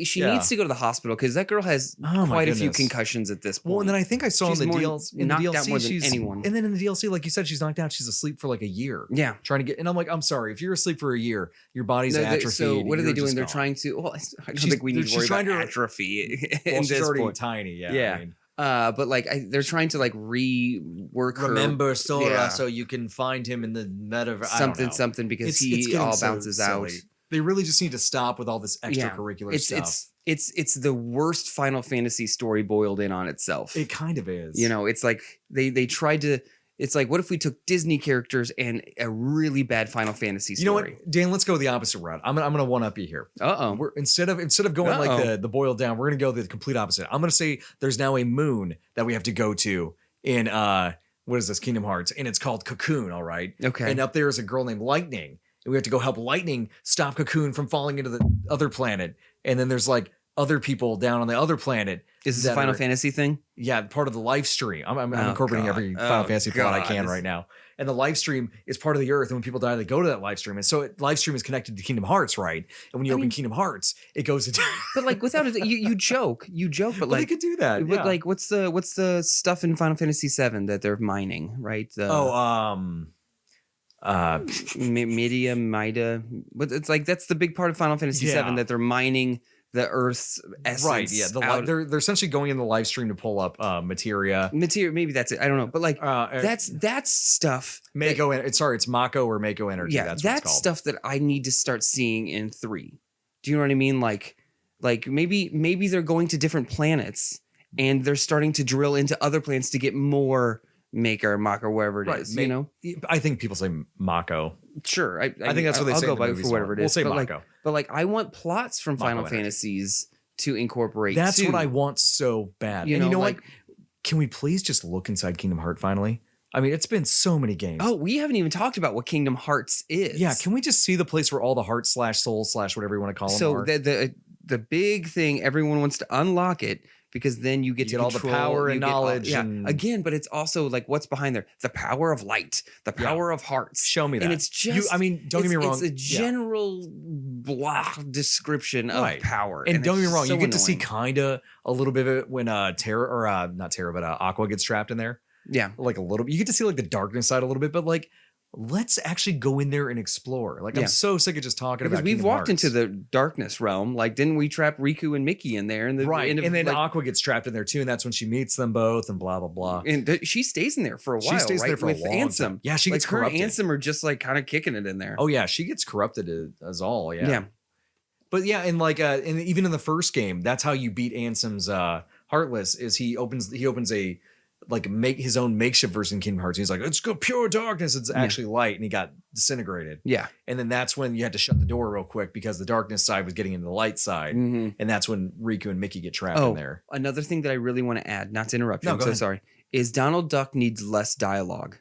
She Yeah. needs to go to the hospital because that girl has Oh, my quite a few goodness. concussions at this point. well, and then I think I saw She's in the more DLC, knocked out more than she's anyone. And then in the DLC, like you said, she's knocked out. She's asleep for like a year. Yeah. Trying to get, and I'm like, I'm sorry, if you're asleep for a year, your body's atrophied. So what are they you're doing? just They're gone. trying to. Well, I don't She's- think we need to she's worry about trying to- atrophy. Well, in she's this already point. tiny. Yeah. Yeah. I mean, But like they're trying to like rework her. Sora, Yeah. so you can find him in the metaverse. something because It's he getting all so bounces out. silly. They really just need to stop with all this extracurricular stuff. It's the worst Final Fantasy story boiled in on itself. It kind of is. It's like they tried to. It's like, what if we took Disney characters and a really bad Final Fantasy story? You know what, Dan? Let's go the opposite route. I'm gonna one up you here. Uh-oh. Instead of going like the boiled down, we're gonna go the complete opposite. I'm gonna say there's now a moon that we have to go to in what is this, Kingdom Hearts, and it's called Cocoon. All right. Okay. And up there is a girl named Lightning, and we have to go help Lightning stop Cocoon from falling into the other planet. And then there's like other people down on the other planet. Is this a that Final are- Fantasy thing? Yeah, part of the live stream. I'm Oh, incorporating God. every Final Oh, Fantasy plot I can God. right now. And the live stream is part of the Earth. And when people die, they go to that live stream. And so live stream is connected to Kingdom Hearts, right? And when you open Kingdom Hearts, it goes into. But like without it, you joke, but Well, like they could do that. But Yeah. like, what's the stuff in Final Fantasy VII that they're mining? Right? Mida. But it's like that's the big part of Final Fantasy Yeah. VII that they're mining the Earth's essence. Right, yeah. They're essentially going in the live stream to pull up materia. Material. Maybe that's it. I don't know. But like That's that's stuff. Mako. It's Mako or Mako Energy. Yeah, that's that's what it's called. stuff that I need to start seeing in 3. Do you know what I mean? Like maybe they're going to different planets and they're starting to drill into other planets to get more Maker, Mako, wherever it is. You know? I think people say Mako. Sure. I think that's what they I'll say go in the by movies for whatever a it lot. is. We'll say but Mako. Like I want plots from Mako Final Energy. Fantasies to incorporate. That's too. what I want so bad. You And you know, know like- what? Can we please just look inside Kingdom Heart finally? I mean, it's been so many games. Oh, we haven't even talked about what Kingdom Hearts is. Yeah, can we just see the place where all the heart / soul / whatever you want to call them So are? the big thing, everyone wants to unlock it because then you get You to get all the control, power you and get all- knowledge Yeah, and- again, but it's also like what's behind there: the power of light, the power of hearts. Show me that. And it's just, don't get me wrong. It's a Yeah. general blah description of Right. power. And don't get me it's wrong, so you get to see annoying. kind of a little bit of it when not Terra, but Aqua gets trapped in there. Yeah. Like a little. You get to see like the darkness side a little bit, but like let's actually go in there and explore. Like Yeah. I'm so sick of just talking Because about. we've Kingdom walked Hearts. into the darkness realm. Like, didn't we trap Riku and Mickey in there? And right, and then like, Aqua gets trapped in there too, and that's when she meets them both, and blah blah blah. and she stays in there for a She while. stays right? there for a with long Ansem. time. Yeah, she like gets her and corrupted. Ansem are just like kind of kicking it in there. Oh yeah, she gets corrupted as all. Yeah. Yeah. But yeah, and like and even in the first game, that's how you beat Ansem's Heartless. Is he opens a make his own makeshift version of Kingdom Hearts. He's like, it's good pure darkness. It's actually light, and he got disintegrated. Yeah. And then that's when you had to shut the door real quick because the darkness side was getting into the light side, Mhm. and that's when Riku and Mickey get trapped Oh, in there. another thing that I really want to add, not to interrupt you, No, I'm go so ahead. sorry, is Donald Duck needs less dialogue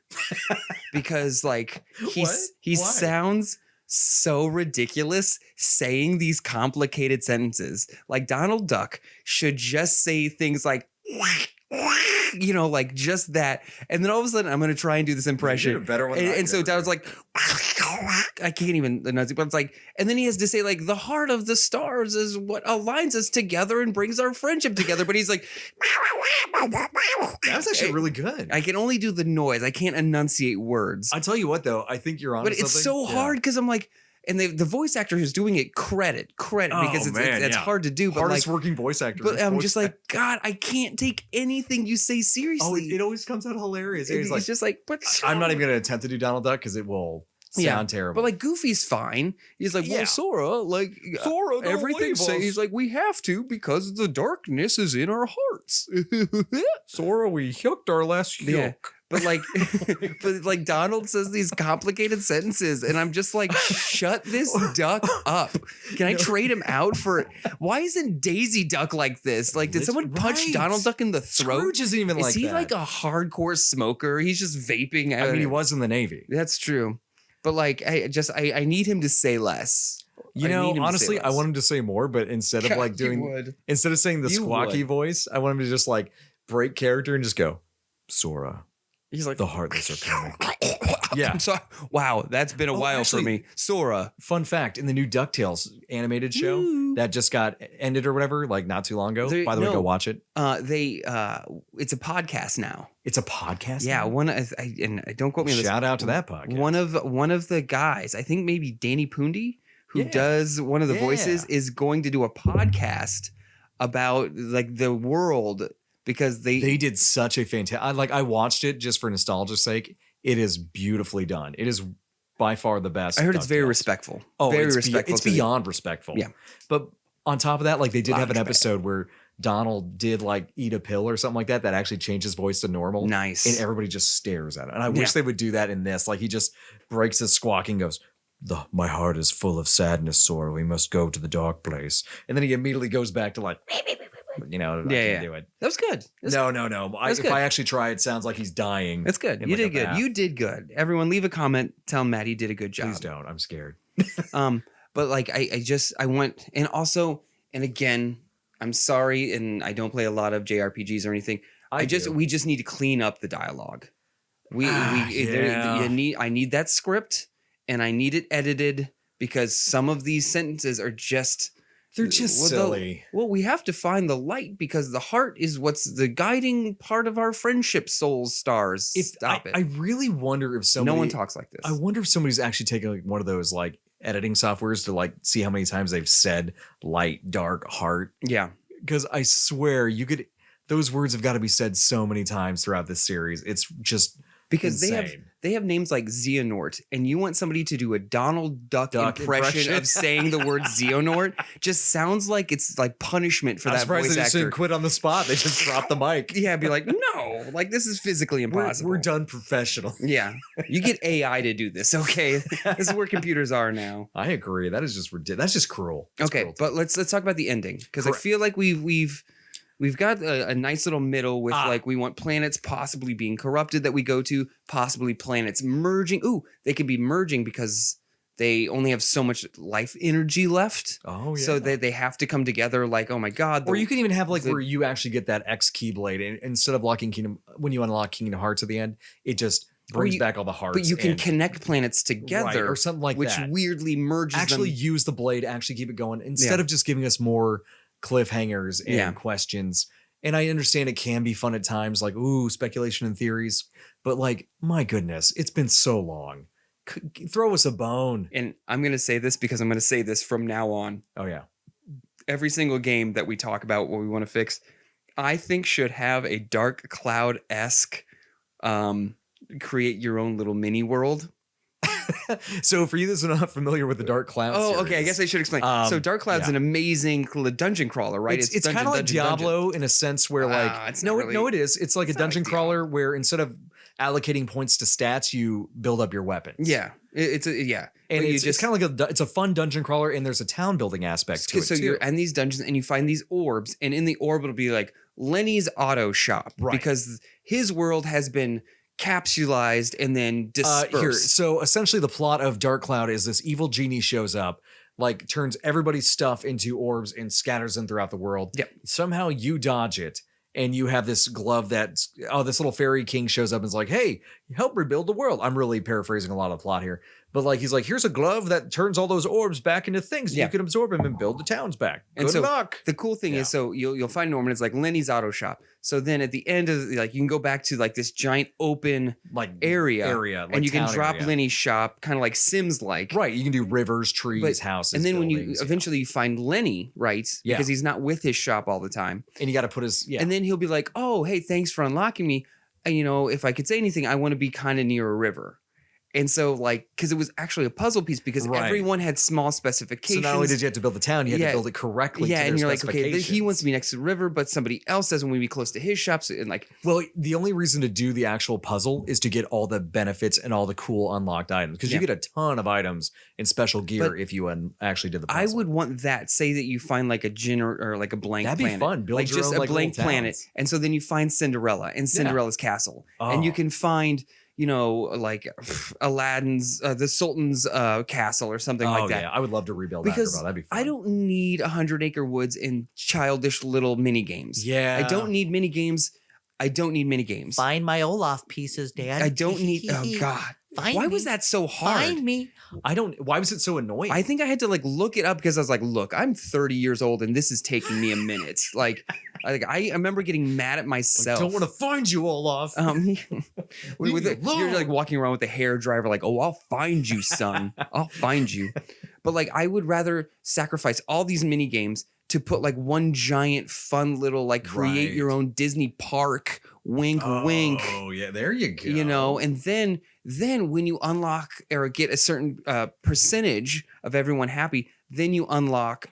because like he Why? sounds so ridiculous saying these complicated sentences. Like Donald Duck should just say things like, you know, like just that. And then all of a sudden I'm going to try and do this impression. did a better one than I And could so ever Donald's like, I can't even enunciate, but it's like, and then he has to say like, the heart of the stars is what aligns us together and brings our friendship together. But he's like, That was actually really good. I can only do the noise. I can't enunciate words. I tell you what, though, I think you're on. But it's so hard because I'm like, and the voice actor who's doing it, credit Oh, because it's man, yeah. hard to do. But Hardest like, working voice actor. but I'm Voice just like, God, I can't take anything you say seriously. Oh, it always comes out hilarious. And He's he's like, just like, but I'm not even going to attempt to do Donald Duck because it will sound terrible. But like Goofy's fine. He's like, well, Yeah. Sora, like Sora, don't everything. leave us. He's like, we have to because the darkness is in our hearts. Sora, we hooked our last Yeah. But like, but like Donald says these complicated sentences, and I'm just like, shut this duck up. Can I trade him out for? Why isn't Daisy Duck like this? Like, did someone punch Right. Donald Duck in the throat? Scrooge isn't even Is like he that. like a hardcore smoker? He's just vaping. I mean, he was in the Navy. That's true. But like, I need him to say less. You I need know, him to say honestly, I less. want him to say more, but instead of like doing, instead of saying the You squawky would. voice, I want him to just like break character and just go, Sora, He's like the Heartless are coming. Yeah. I'm sorry. Wow, that's been a Oh, while actually- for me. Sora. Fun fact, in the new DuckTales animated show that just got ended or whatever, like not too long ago. By the way, go watch it. It's a podcast now. It's a podcast. Yeah, now? and don't quote me on this. Shout out to that podcast. One of the guys, I think maybe Danny Pundy, who Yeah. does one of the voices, Yeah. is going to do a podcast about like the world because They did such a fantastic. I watched it just for nostalgia's sake. It is beautifully done. It is by far the best. I heard it's very DuckTales. respectful. Oh, very it's respectful. It's to the- beyond respectful. Yeah. But on top of that, like they did Lot have of an respect. episode where Donald did like eat a pill or something like that actually changed his voice to normal. Nice. And everybody just stares at it. And I wish they would do that in this. Like he just breaks his squawking, goes, my heart is full of sadness, Sora. We must go to the dark place. And then he immediately goes back to like, I can't do it. That was good. That's No. That's If good. I actually try, it sounds like he's dying. That's good. in You like a did good. bath. You did good. Everyone, leave a comment. Tell Matt he did a good job. Please don't. I'm scared. But like I want, and also, and again, I'm sorry, and I don't play a lot of JRPGs or anything. do. We just need to clean up the dialogue. Yeah. I need that script, and I need it edited because some of these sentences are just. They're just Well, silly. We have to find the light because the heart is what's the guiding part of our friendship, souls, stars. Stop it. I really wonder if somebody. No one talks like this. I wonder if somebody's actually taken like one of those like editing softwares to like see how many times they've said light, dark, heart. Yeah. Because I swear those words have got to be said so many times throughout this series. It's just Because insane. they have names like Xehanort, and you want somebody to do a Donald Duck impression of saying the word Xehanort, just sounds like it's like punishment for I'm that surprised voice they just actor. didn't quit on the spot. They just dropped the mic. Yeah, be like, no, like this is physically impossible. We're done professional. Yeah, you get AI to do this. Okay, this is where computers are now. I agree. That is just ridiculous. That's just cruel. That's Okay, cruelty. but let's talk about the ending because I Correct. feel like we've got a nice little middle with like we want planets possibly being corrupted that we go to, possibly planets merging. Ooh, they could be merging because they only have so much life energy left. Oh yeah. So they have to come together like, oh my God. Or you can even have like the- where you actually get that X Keyblade, and instead of when you unlock Kingdom Hearts at the end, it just brings back all the hearts. But you can and- connect planets together Right, or something like which that. weirdly merges Actually them. use the blade, actually keep it going instead Yeah. of just giving us more cliffhangers and Yeah. questions. And I understand it can be fun at times, like speculation and theories, but like my goodness, it's been so long. Throw us a bone. And I'm going to say this because I'm going to say this from now on. Oh yeah. Every single game that we talk about what we want to fix, I think should have a Dark Cloud-esque create your own little mini world. So for you that's not familiar with the Dark Cloud Oh, okay. I series, guess I should explain. So Dark Cloud's yeah. an amazing dungeon crawler, right? It's dungeon, kind of like dungeon, dungeon. Diablo in a sense where like it's not really- no, it is. It's like a it's not dungeon like crawler where instead of allocating points to stats, you build up your weapons. Yeah, it's a And But you it's kind of like it's a fun dungeon crawler, and there's a town building aspect to it so too. you're in these dungeons and you find these orbs, and in the orb it'll be like Lenny's auto shop, Right. because his world has been capsulized and then dispersed. Here, so essentially, the plot of Dark Cloud is this evil genie shows up, like turns everybody's stuff into orbs and scatters them throughout the world. Yep. Somehow you dodge it, and you have this glove that's this little fairy king shows up and is like, "Hey, help rebuild the world." I'm really paraphrasing a lot of the plot here, but like he's like, "Here's a glove that turns all those orbs back into things. Yeah. You can absorb them and build the towns back." And Good so luck. The cool thing Yeah. is, so you'll find Norman. It's like Lenny's auto shop. So then at the end of like you can go back to like this giant open Like area, like and you can town drop area. Lenny's shop, kind of like Sims like. Right, you can do rivers, trees, houses, And then when you buildings, eventually you find Lenny, right? Yeah. Because he's not with his shop all the time. and you got to put his And then he'll be like, "Oh, hey, thanks for unlocking me. And, if I could say anything, I want to be kind of near a river." And so, like, because it was actually a puzzle piece, because Right. everyone had small specifications. So not only did you have to build the town, you had to build it correctly. Yeah, to and their you're like, okay, he specifications. wants to be next to the river, but somebody else doesn't want to be close to his shops. And like, Well, the only reason to do the actual puzzle is to get all the benefits and all the cool unlocked items, because you Yeah. get a ton of items and special gear But if you actually did the I puzzle. would want that. Say that you find like a or like a blank That'd be planet. fun. Build like your just own, a like, blank little planet. towns. And so then you find Cinderella and Cinderella's castle. And you Oh. can find, you know, like Aladdin's, the Sultan's castle or something like that. Yeah, I would love to rebuild Because that. That'd be fun. I don't need 100-acre woods and childish little mini games. Yeah. I don't need mini games. I don't need mini games. Find my Olaf pieces, Dad. I don't need. Oh God! Find Why me. was that so hard? Find me. I don't. Why was it so annoying? I think I had to like look it up because I was like, look, I'm 30 years old and this is taking me a minute. I remember getting mad at myself. I don't want to find you, Olaf. You're like walking around with a hair dryer, like, oh, I'll find you, son. I'll find you. But like, I would rather sacrifice all these mini games to put like one giant fun little like create Right. your own Disney park. Wink, wink. Oh yeah, there you go. You know, and then when you unlock or get a certain percentage of everyone happy, then you unlock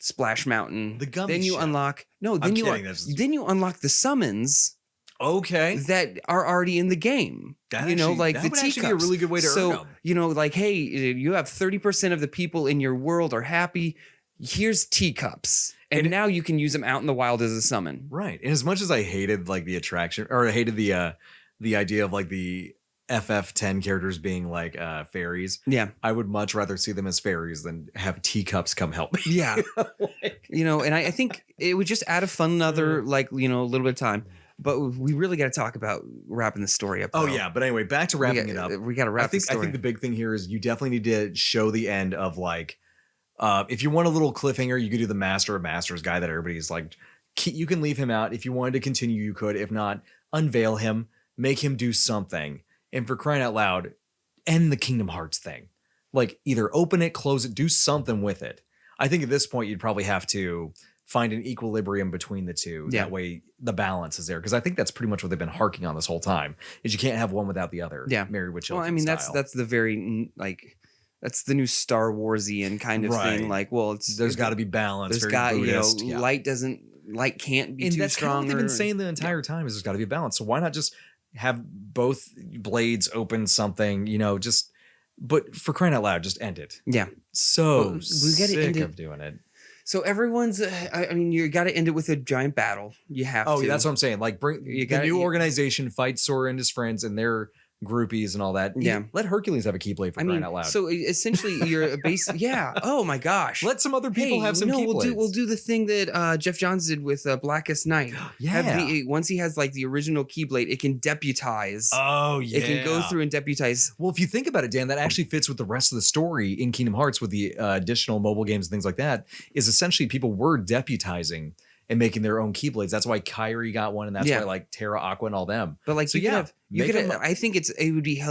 Splash Mountain. The gummy Then you ship. unlock then I'm you kidding, that's- then you unlock the summons Okay. that are already in the game. That you know, actually- like that the would actually teacups. be a really good way to earn so, 'em. you know, like, hey, you have 30% of the people in your world are happy. Here's teacups. And now you can use them out in the wild as a summon. Right. And as much as I hated like the attraction, or I hated the idea of like the FF10 characters being like fairies, Yeah. I would much rather see them as fairies than have teacups come help me. Yeah. You know, and I think it would just add a fun another, like, you know, a little bit of time. But we really got to talk about wrapping the story up. Oh though. yeah, but anyway, back to wrapping it up. We got to wrap I think the story. the big thing here is you definitely need to show the end of like if you want a little cliffhanger, you could do the Master of Masters guy that everybody's like you can leave him out. If you wanted to continue, you could. If not, unveil him, make him do something. And for crying out loud, end the Kingdom Hearts thing. Like either open it, close it, do something with it. I think at this point you'd probably have to find an equilibrium between the two. Yeah. That way the balance is there. Because I think that's pretty much what they've been harking on this whole time. Is you can't have one without the other. Yeah. Married with well, Children. I mean, style. that's the very like that's the new Star Warsian kind of Right. thing. Like, well, there's got to be balance. There's very got Buddhist, you know, yeah. light can't be And too that's kind of strong. what they've been saying the entire time is there's got to be a balance. So why not just have both blades open something, you know, just, but for crying out loud, just end it. Yeah. So Well, we gotta sick end it. of doing it. So everyone's, I mean, you got to end it with a giant battle. You have Oh, to. yeah, that's what I'm saying. Like bring You the gotta- new you- organization fight Sora and his friends and their groupies and all that. Yeah. Let Hercules have a Keyblade for I crying mean, out loud. so essentially you're a base. Yeah. Oh my gosh. Let some other people have some Keyblades. we'll do the thing that Jeff Johns did with Blackest Night. Yeah. Once he has like the original Keyblade, it can deputize. Oh, yeah. It can go through and deputize. Well, if you think about it, Dan, that actually fits with the rest of the story in Kingdom Hearts with the additional mobile games and things like that, is essentially people were deputizing and making their own Keyblades. That's why Kyrie got one, and that's Yeah. why like Terra, Aqua, and all them. But like So, you could yeah, have, you make could. them- I think it would be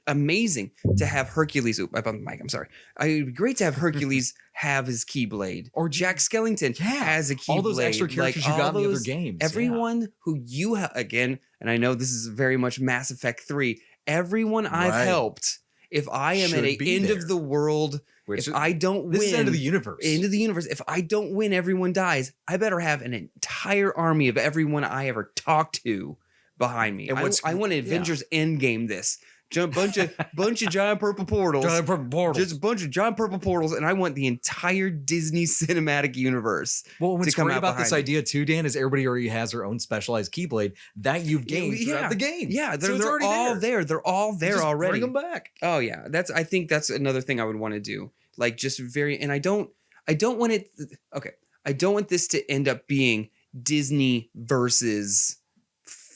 amazing to have Hercules. Oop, I bumped the mic. I'm sorry. It would be great to have Hercules have his Keyblade, or Jack Skellington has a Keyblade. all those extra characters you all got in the other those- games. Everyone who you have again, and I know this is very much Mass Effect 3. Everyone I've Right. helped. If I am Should at a be end there. of the world, Which if is- I don't this win, is end of the universe. End of the universe. If I don't win, everyone dies. I better have an entire army of everyone I ever talked to behind me. And what's- I want to yeah. Avengers Endgame this. Bunch of giant purple portals. Giant purple portals. Just a bunch of giant purple portals, and I want the entire Disney cinematic universe. Well, what's to come great out about this behind me. idea too, Dan, is everybody already has their own specialized Keyblade that you've gained throughout the game. Yeah, So they're, it's they're already all there. They're all there Just already. Bring them back. Oh yeah, I think that's another thing I would want to do. Like just very, and I don't want it. Okay, I don't want this to end up being Disney versus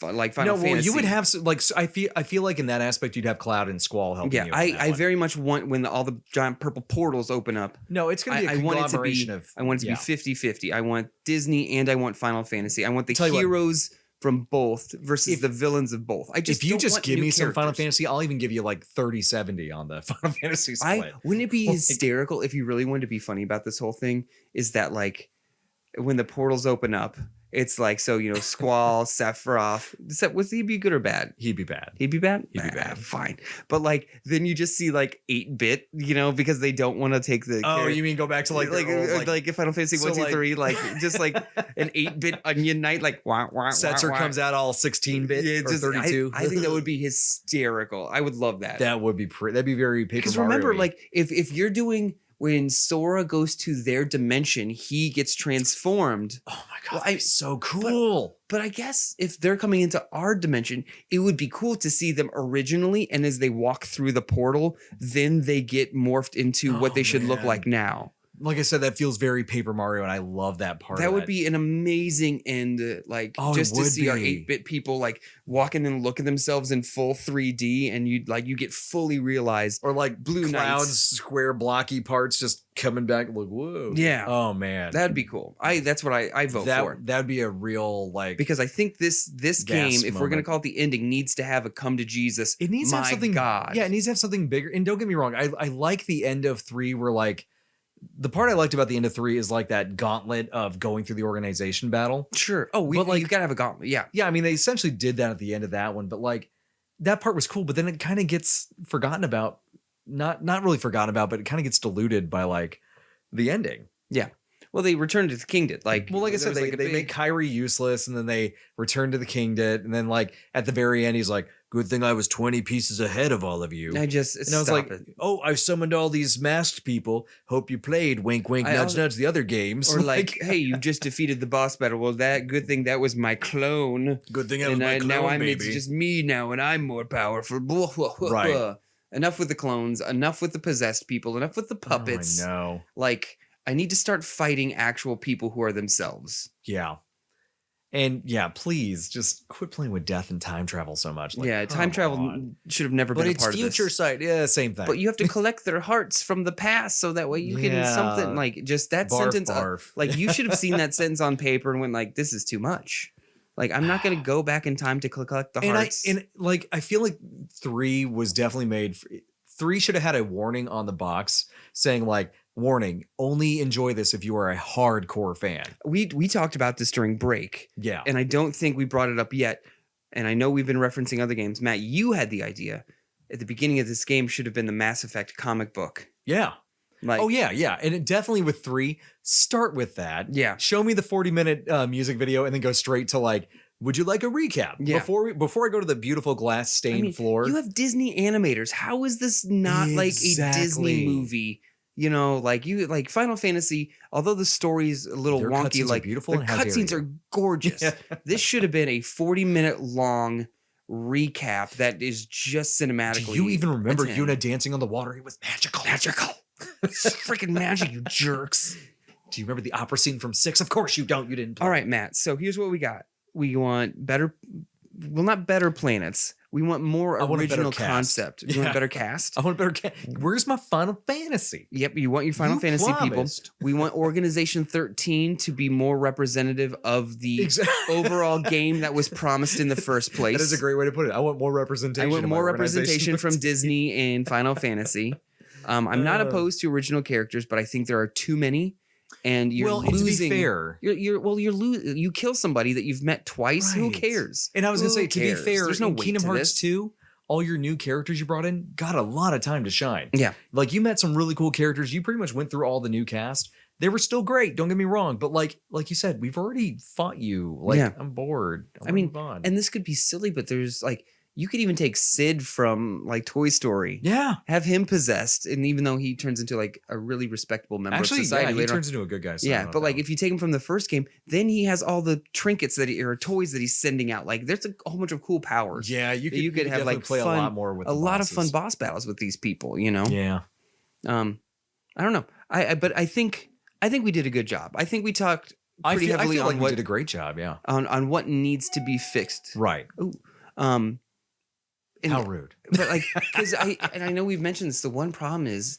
like Final Fantasy. You would have I feel like in that aspect you'd have Cloud and Squall helping Yeah, you. on that I one. very much want when all the giant purple portals open up. No, it's going to be a I want it to conglomeration be. of. I want it to be 50-50. I want Disney and I want Final Fantasy. I want the Tell you what. heroes from both versus the villains of both. If you don't just want give new me some Final characters. Fantasy, I'll even give you like 30-70 on the Final Fantasy split. Wouldn't it be Like- hysterical if you really wanted to be funny about this whole thing? Is that like when the portals open up It's like, so, Squall, Sephiroth. Was he be good or bad? He'd be bad. He'd be bad? He'd be bad. Fine. But like, then you just see like 8-bit, because they don't want to take the. Oh, you mean go back to like Final Fantasy so 1, 2, 3, like just like an 8-bit Onion Knight, like Setzer comes out all 16-bit or 32. I think that would be hysterical. I would love that. That would be that'd be very Paper Because Mario-y. remember, like if you're doing. When Sora goes to their dimension, he gets transformed. Oh my god, that'd be so cool. But I guess if they're coming into our dimension, it would be cool to see them originally, and as they walk through the portal, then they get morphed into what they should look like now. Like I said, that feels very Paper Mario, and I love that part. That of would be an amazing end, just to see our 8-bit people like walking and look at themselves in full 3D, and you get fully realized, or like Blue clouds, Knights. square blocky parts just coming back. Like whoa, Yeah. Oh man, That'd be cool. That's what I vote for. That'd be a real like, because I think this game, if we're gonna moment. call it the ending, needs to have a come to Jesus. it needs to have something. God. Yeah, it needs to have something bigger. And don't get me wrong, I like the end of 3 where like. The part I liked about the end of 3 is like that gauntlet of going through the organization battle. Sure. Oh, But, like- you gotta have a gauntlet. Yeah. Yeah, I mean, they essentially did that at the end of that one, but like that part was cool, but then it kind of gets forgotten about. Not really forgotten about, but it kind of gets diluted by like the ending. Yeah. Well, they returned to the king did. Like, Well, like I said, they make Kyrie useless, and then they return to the king did, and then like at the very end, he's like, "Good thing I was 20 pieces ahead of all of you." and I was like, it. "Oh, I've summoned all these masked people. Hope you played. Wink, wink, I nudge, also- nudge. The other games." Or like, hey, you just defeated the boss battle. Well, good thing that was my clone. good thing I was my clone, now baby. it's just me now, and I'm more powerful. Blah, blah, blah, Right. blah. Enough with the clones. Enough with the possessed people. Enough with the puppets. Oh, I know. Like, I need to start fighting actual people who are themselves. Yeah. And yeah, please just quit playing with death and time travel so much. Like, Yeah, time come travel on. should have never But been a it's part of future this. sight. Yeah, same thing. But you have to collect their hearts from the past so that way you can Yeah. something like just that Barf, sentence. barf. Like you should have seen that sentence on paper and went like, "This is too much." Like I'm not going to go back in time to collect the hearts. I feel like 3 was definitely made. 3 should have had a warning on the box saying like, "Warning: only enjoy this if you are a hardcore fan." We talked about this during break, Yeah. and I don't think we brought it up yet. And I know we've been referencing other games. Matt, you had the idea at the beginning of this game should have been the Mass Effect comic book. Yeah. Like, Oh yeah, yeah. And it definitely with 3, start with that. Yeah. Show me the 40-minute music video and then go straight to like, would you like a recap? Yeah. Before I go to the beautiful glass stained floor. You have Disney animators. How is this not like a Exactly. Disney movie? Like Final Fantasy, although the story's a little Their wonky, cutscenes are like beautiful the and how dare cutscenes you. are gorgeous. Yeah. This should have been a 40-minute long recap that is just Do cinematically. you even remember 10. Yuna dancing on the water? It was magical. Magical. It's freaking magic, you jerks. Do you remember the opera scene from 6? Of course you don't. You didn't play. All right, Matt. So here's what we got. We want better, well, not better planets. We want more I want a better original cast. concept. You want Yeah. a better cast? I want a better Where's my Final Fantasy? Yep, you want your Final You Fantasy promised. people. We want Organization 13 to be more representative of the Exactly. overall game that was promised in the first place. That is a great way to put it. I want more representation. I want in my more organization. representation from Disney and Final Fantasy. I'm not opposed to original characters, but I think there are too many, and you're Well, and to be losing. fair- You kill somebody that you've met twice. Who Right. cares? And I was gonna Who say, to be cares? fair, there's no in weight Kingdom to Hearts this. 2, all your new characters you brought in got a lot of time to shine. Yeah. Like you met some really cool characters. You pretty much went through all the new cast. They were still great. Don't get me wrong. But like you said, we've already fought you. Like Yeah. I'm bored. I mean, move on. and this could be silly, but there's like you could even take Sid from like Toy Story. yeah. Have him possessed, and even though he turns into like a really respectable member Actually, of society yeah, he later on. turns into a good guy. So I Yeah, don't but like know. if you take him from the first game, then he has all the trinkets or toys that he's sending out. Like there's a whole bunch of cool powers. yeah, you could, could have definitely like play fun, a lot more with a the lot of fun bosses. boss battles with these people. You know. Yeah. I don't know. But I think we did a good job. I think we talked I pretty feel heavily like on we what did a great job. Yeah. on what needs to be fixed. Right. And- How rude. But like, because I know we've mentioned this. The one problem is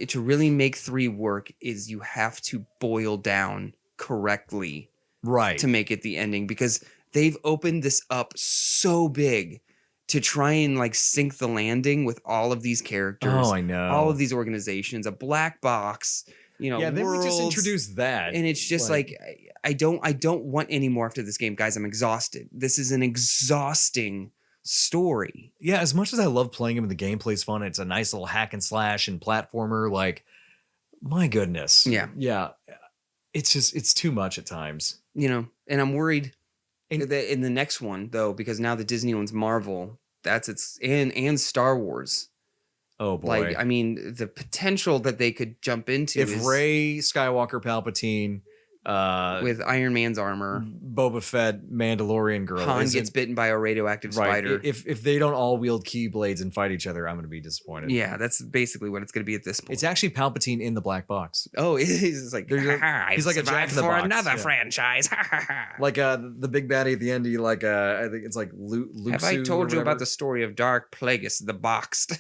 to really make 3 work is you have to boil down correctly Right. to make it the ending, because they've opened this up so big to try and like sink the landing with all of these characters. Oh, I know. All of these organizations, a black box. Yeah, then we just worlds. introduced that. And it's just like I don't want any more after this game, guys. I'm exhausted. This is an exhausting story. Yeah, as much as I love playing him, the gameplay's fun. It's a nice little hack and slash and platformer. Like, my goodness. Yeah. It's too much at times. And I'm worried that in the next one, though, because now the Disney owns Marvel, and Star Wars. Oh boy. Like, I mean, the potential that they could jump into if Rey Skywalker Palpatine with Iron Man's armor, Boba Fett Mandalorian girl, Han gets bitten by a radioactive spider. If they don't all wield keyblades and fight each other, I'm going to be disappointed. Yeah, that's basically what it's going to be at this point. It's actually Palpatine in the black box. Oh, he's like he's like a Jack in the for Box. another franchise. Like the big baddie at the end. He like I think it's like Luke. Have I told you about the story of Dark Plagueis the Boxed?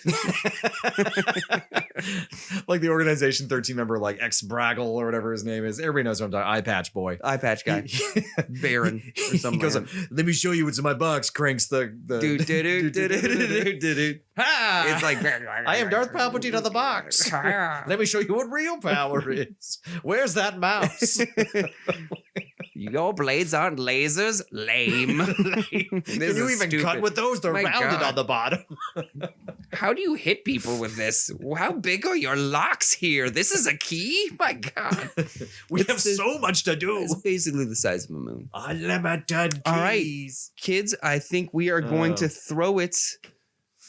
Like the Organization 13 member, like X Braggle or whatever his name is. Everybody knows what I'm talking. Eye Patch Boy. Eye Patch guy. Baron. Or something. He goes, let me show you what's in my box. Cranks the It's like I am Darth Palpatine of the box. Let me show you what real power is. Where's that mouse? Your blades aren't lasers. Lame. Can you even cut with those? They're rounded on the bottom. How do you hit people with this? How big are your locks here? This is a key? My God. We have so much to do. It's basically the size of a moon. Unlimited keys. All right, kids, I think we are going to throw it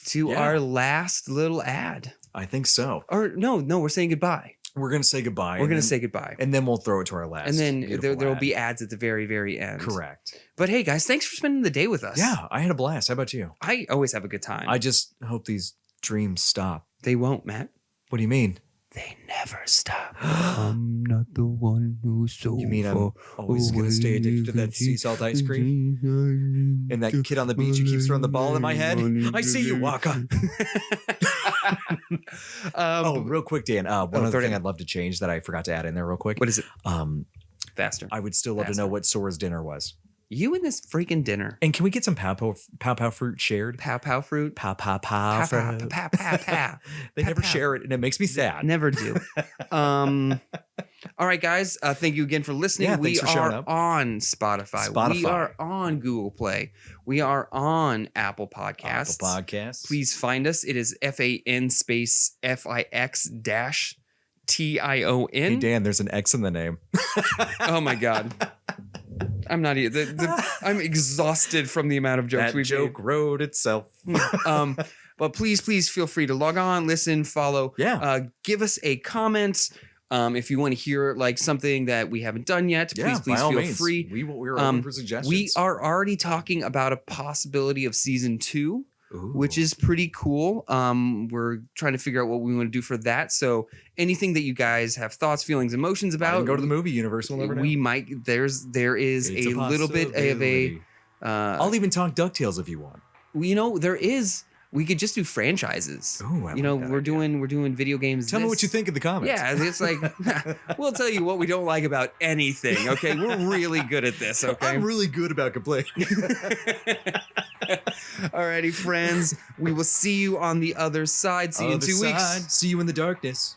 to our last little ad. I think so. Or no, we're saying goodbye. We're going to say goodbye. We're going to say goodbye. And then we'll throw it to our last. And then there will be ads at the very, very end. Correct. But hey, guys, thanks for spending the day with us. Yeah, I had a blast. How about you? I always have a good time. I just hope these dreams stop. They won't, Matt. What do you mean? They never stop. I'm not the one who's so. You mean I'm always going to stay addicted to that sea salt ice cream? And that kid on the beach who keeps throwing the ball in my head? I see you, Waka. Real quick, Dan. One other thing I'd love to change that I forgot to add in there real quick. What is it? Faster. I would still love to know what Sora's dinner was. You and this freaking dinner. And can we get some pow pow fruit shared? Pow fruit? Pow fruit. Pow. They never share it, and it makes me sad. Never do. All right, guys. Thank you again for listening. Yeah, we thanks for showing are up. on Spotify. We are on Google Play. We are on Apple Podcasts. Please find us. It is FAN space FIX dash TION. Hey, Dan, there's an X in the name. Oh, my God. I'm not even. I'm exhausted from the amount of jokes we've joke wrote itself. But please feel free to log on, listen, follow. Yeah. Give us a comment. If you want to hear like something that we haven't done yet, please feel free. We're open for suggestions. We are already talking about a possibility of season 2. Ooh. Which is pretty cool. We're trying to figure out what we want to do for that. So anything that you guys have thoughts, feelings, emotions about, go to the movie universe. We'll never know. We might. There is a little bit of a. I'll even talk DuckTales if you want. There is. We could just do franchises. Oh, we're doing video games. Tell me what you think in the comments. Yeah, it's like we'll tell you what we don't like about anything. Okay, we're really good at this. Okay, I'm really good about complaining. Alrighty, friends. We will see you on the other side. See you in 2 weeks. See you in the darkness.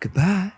Goodbye.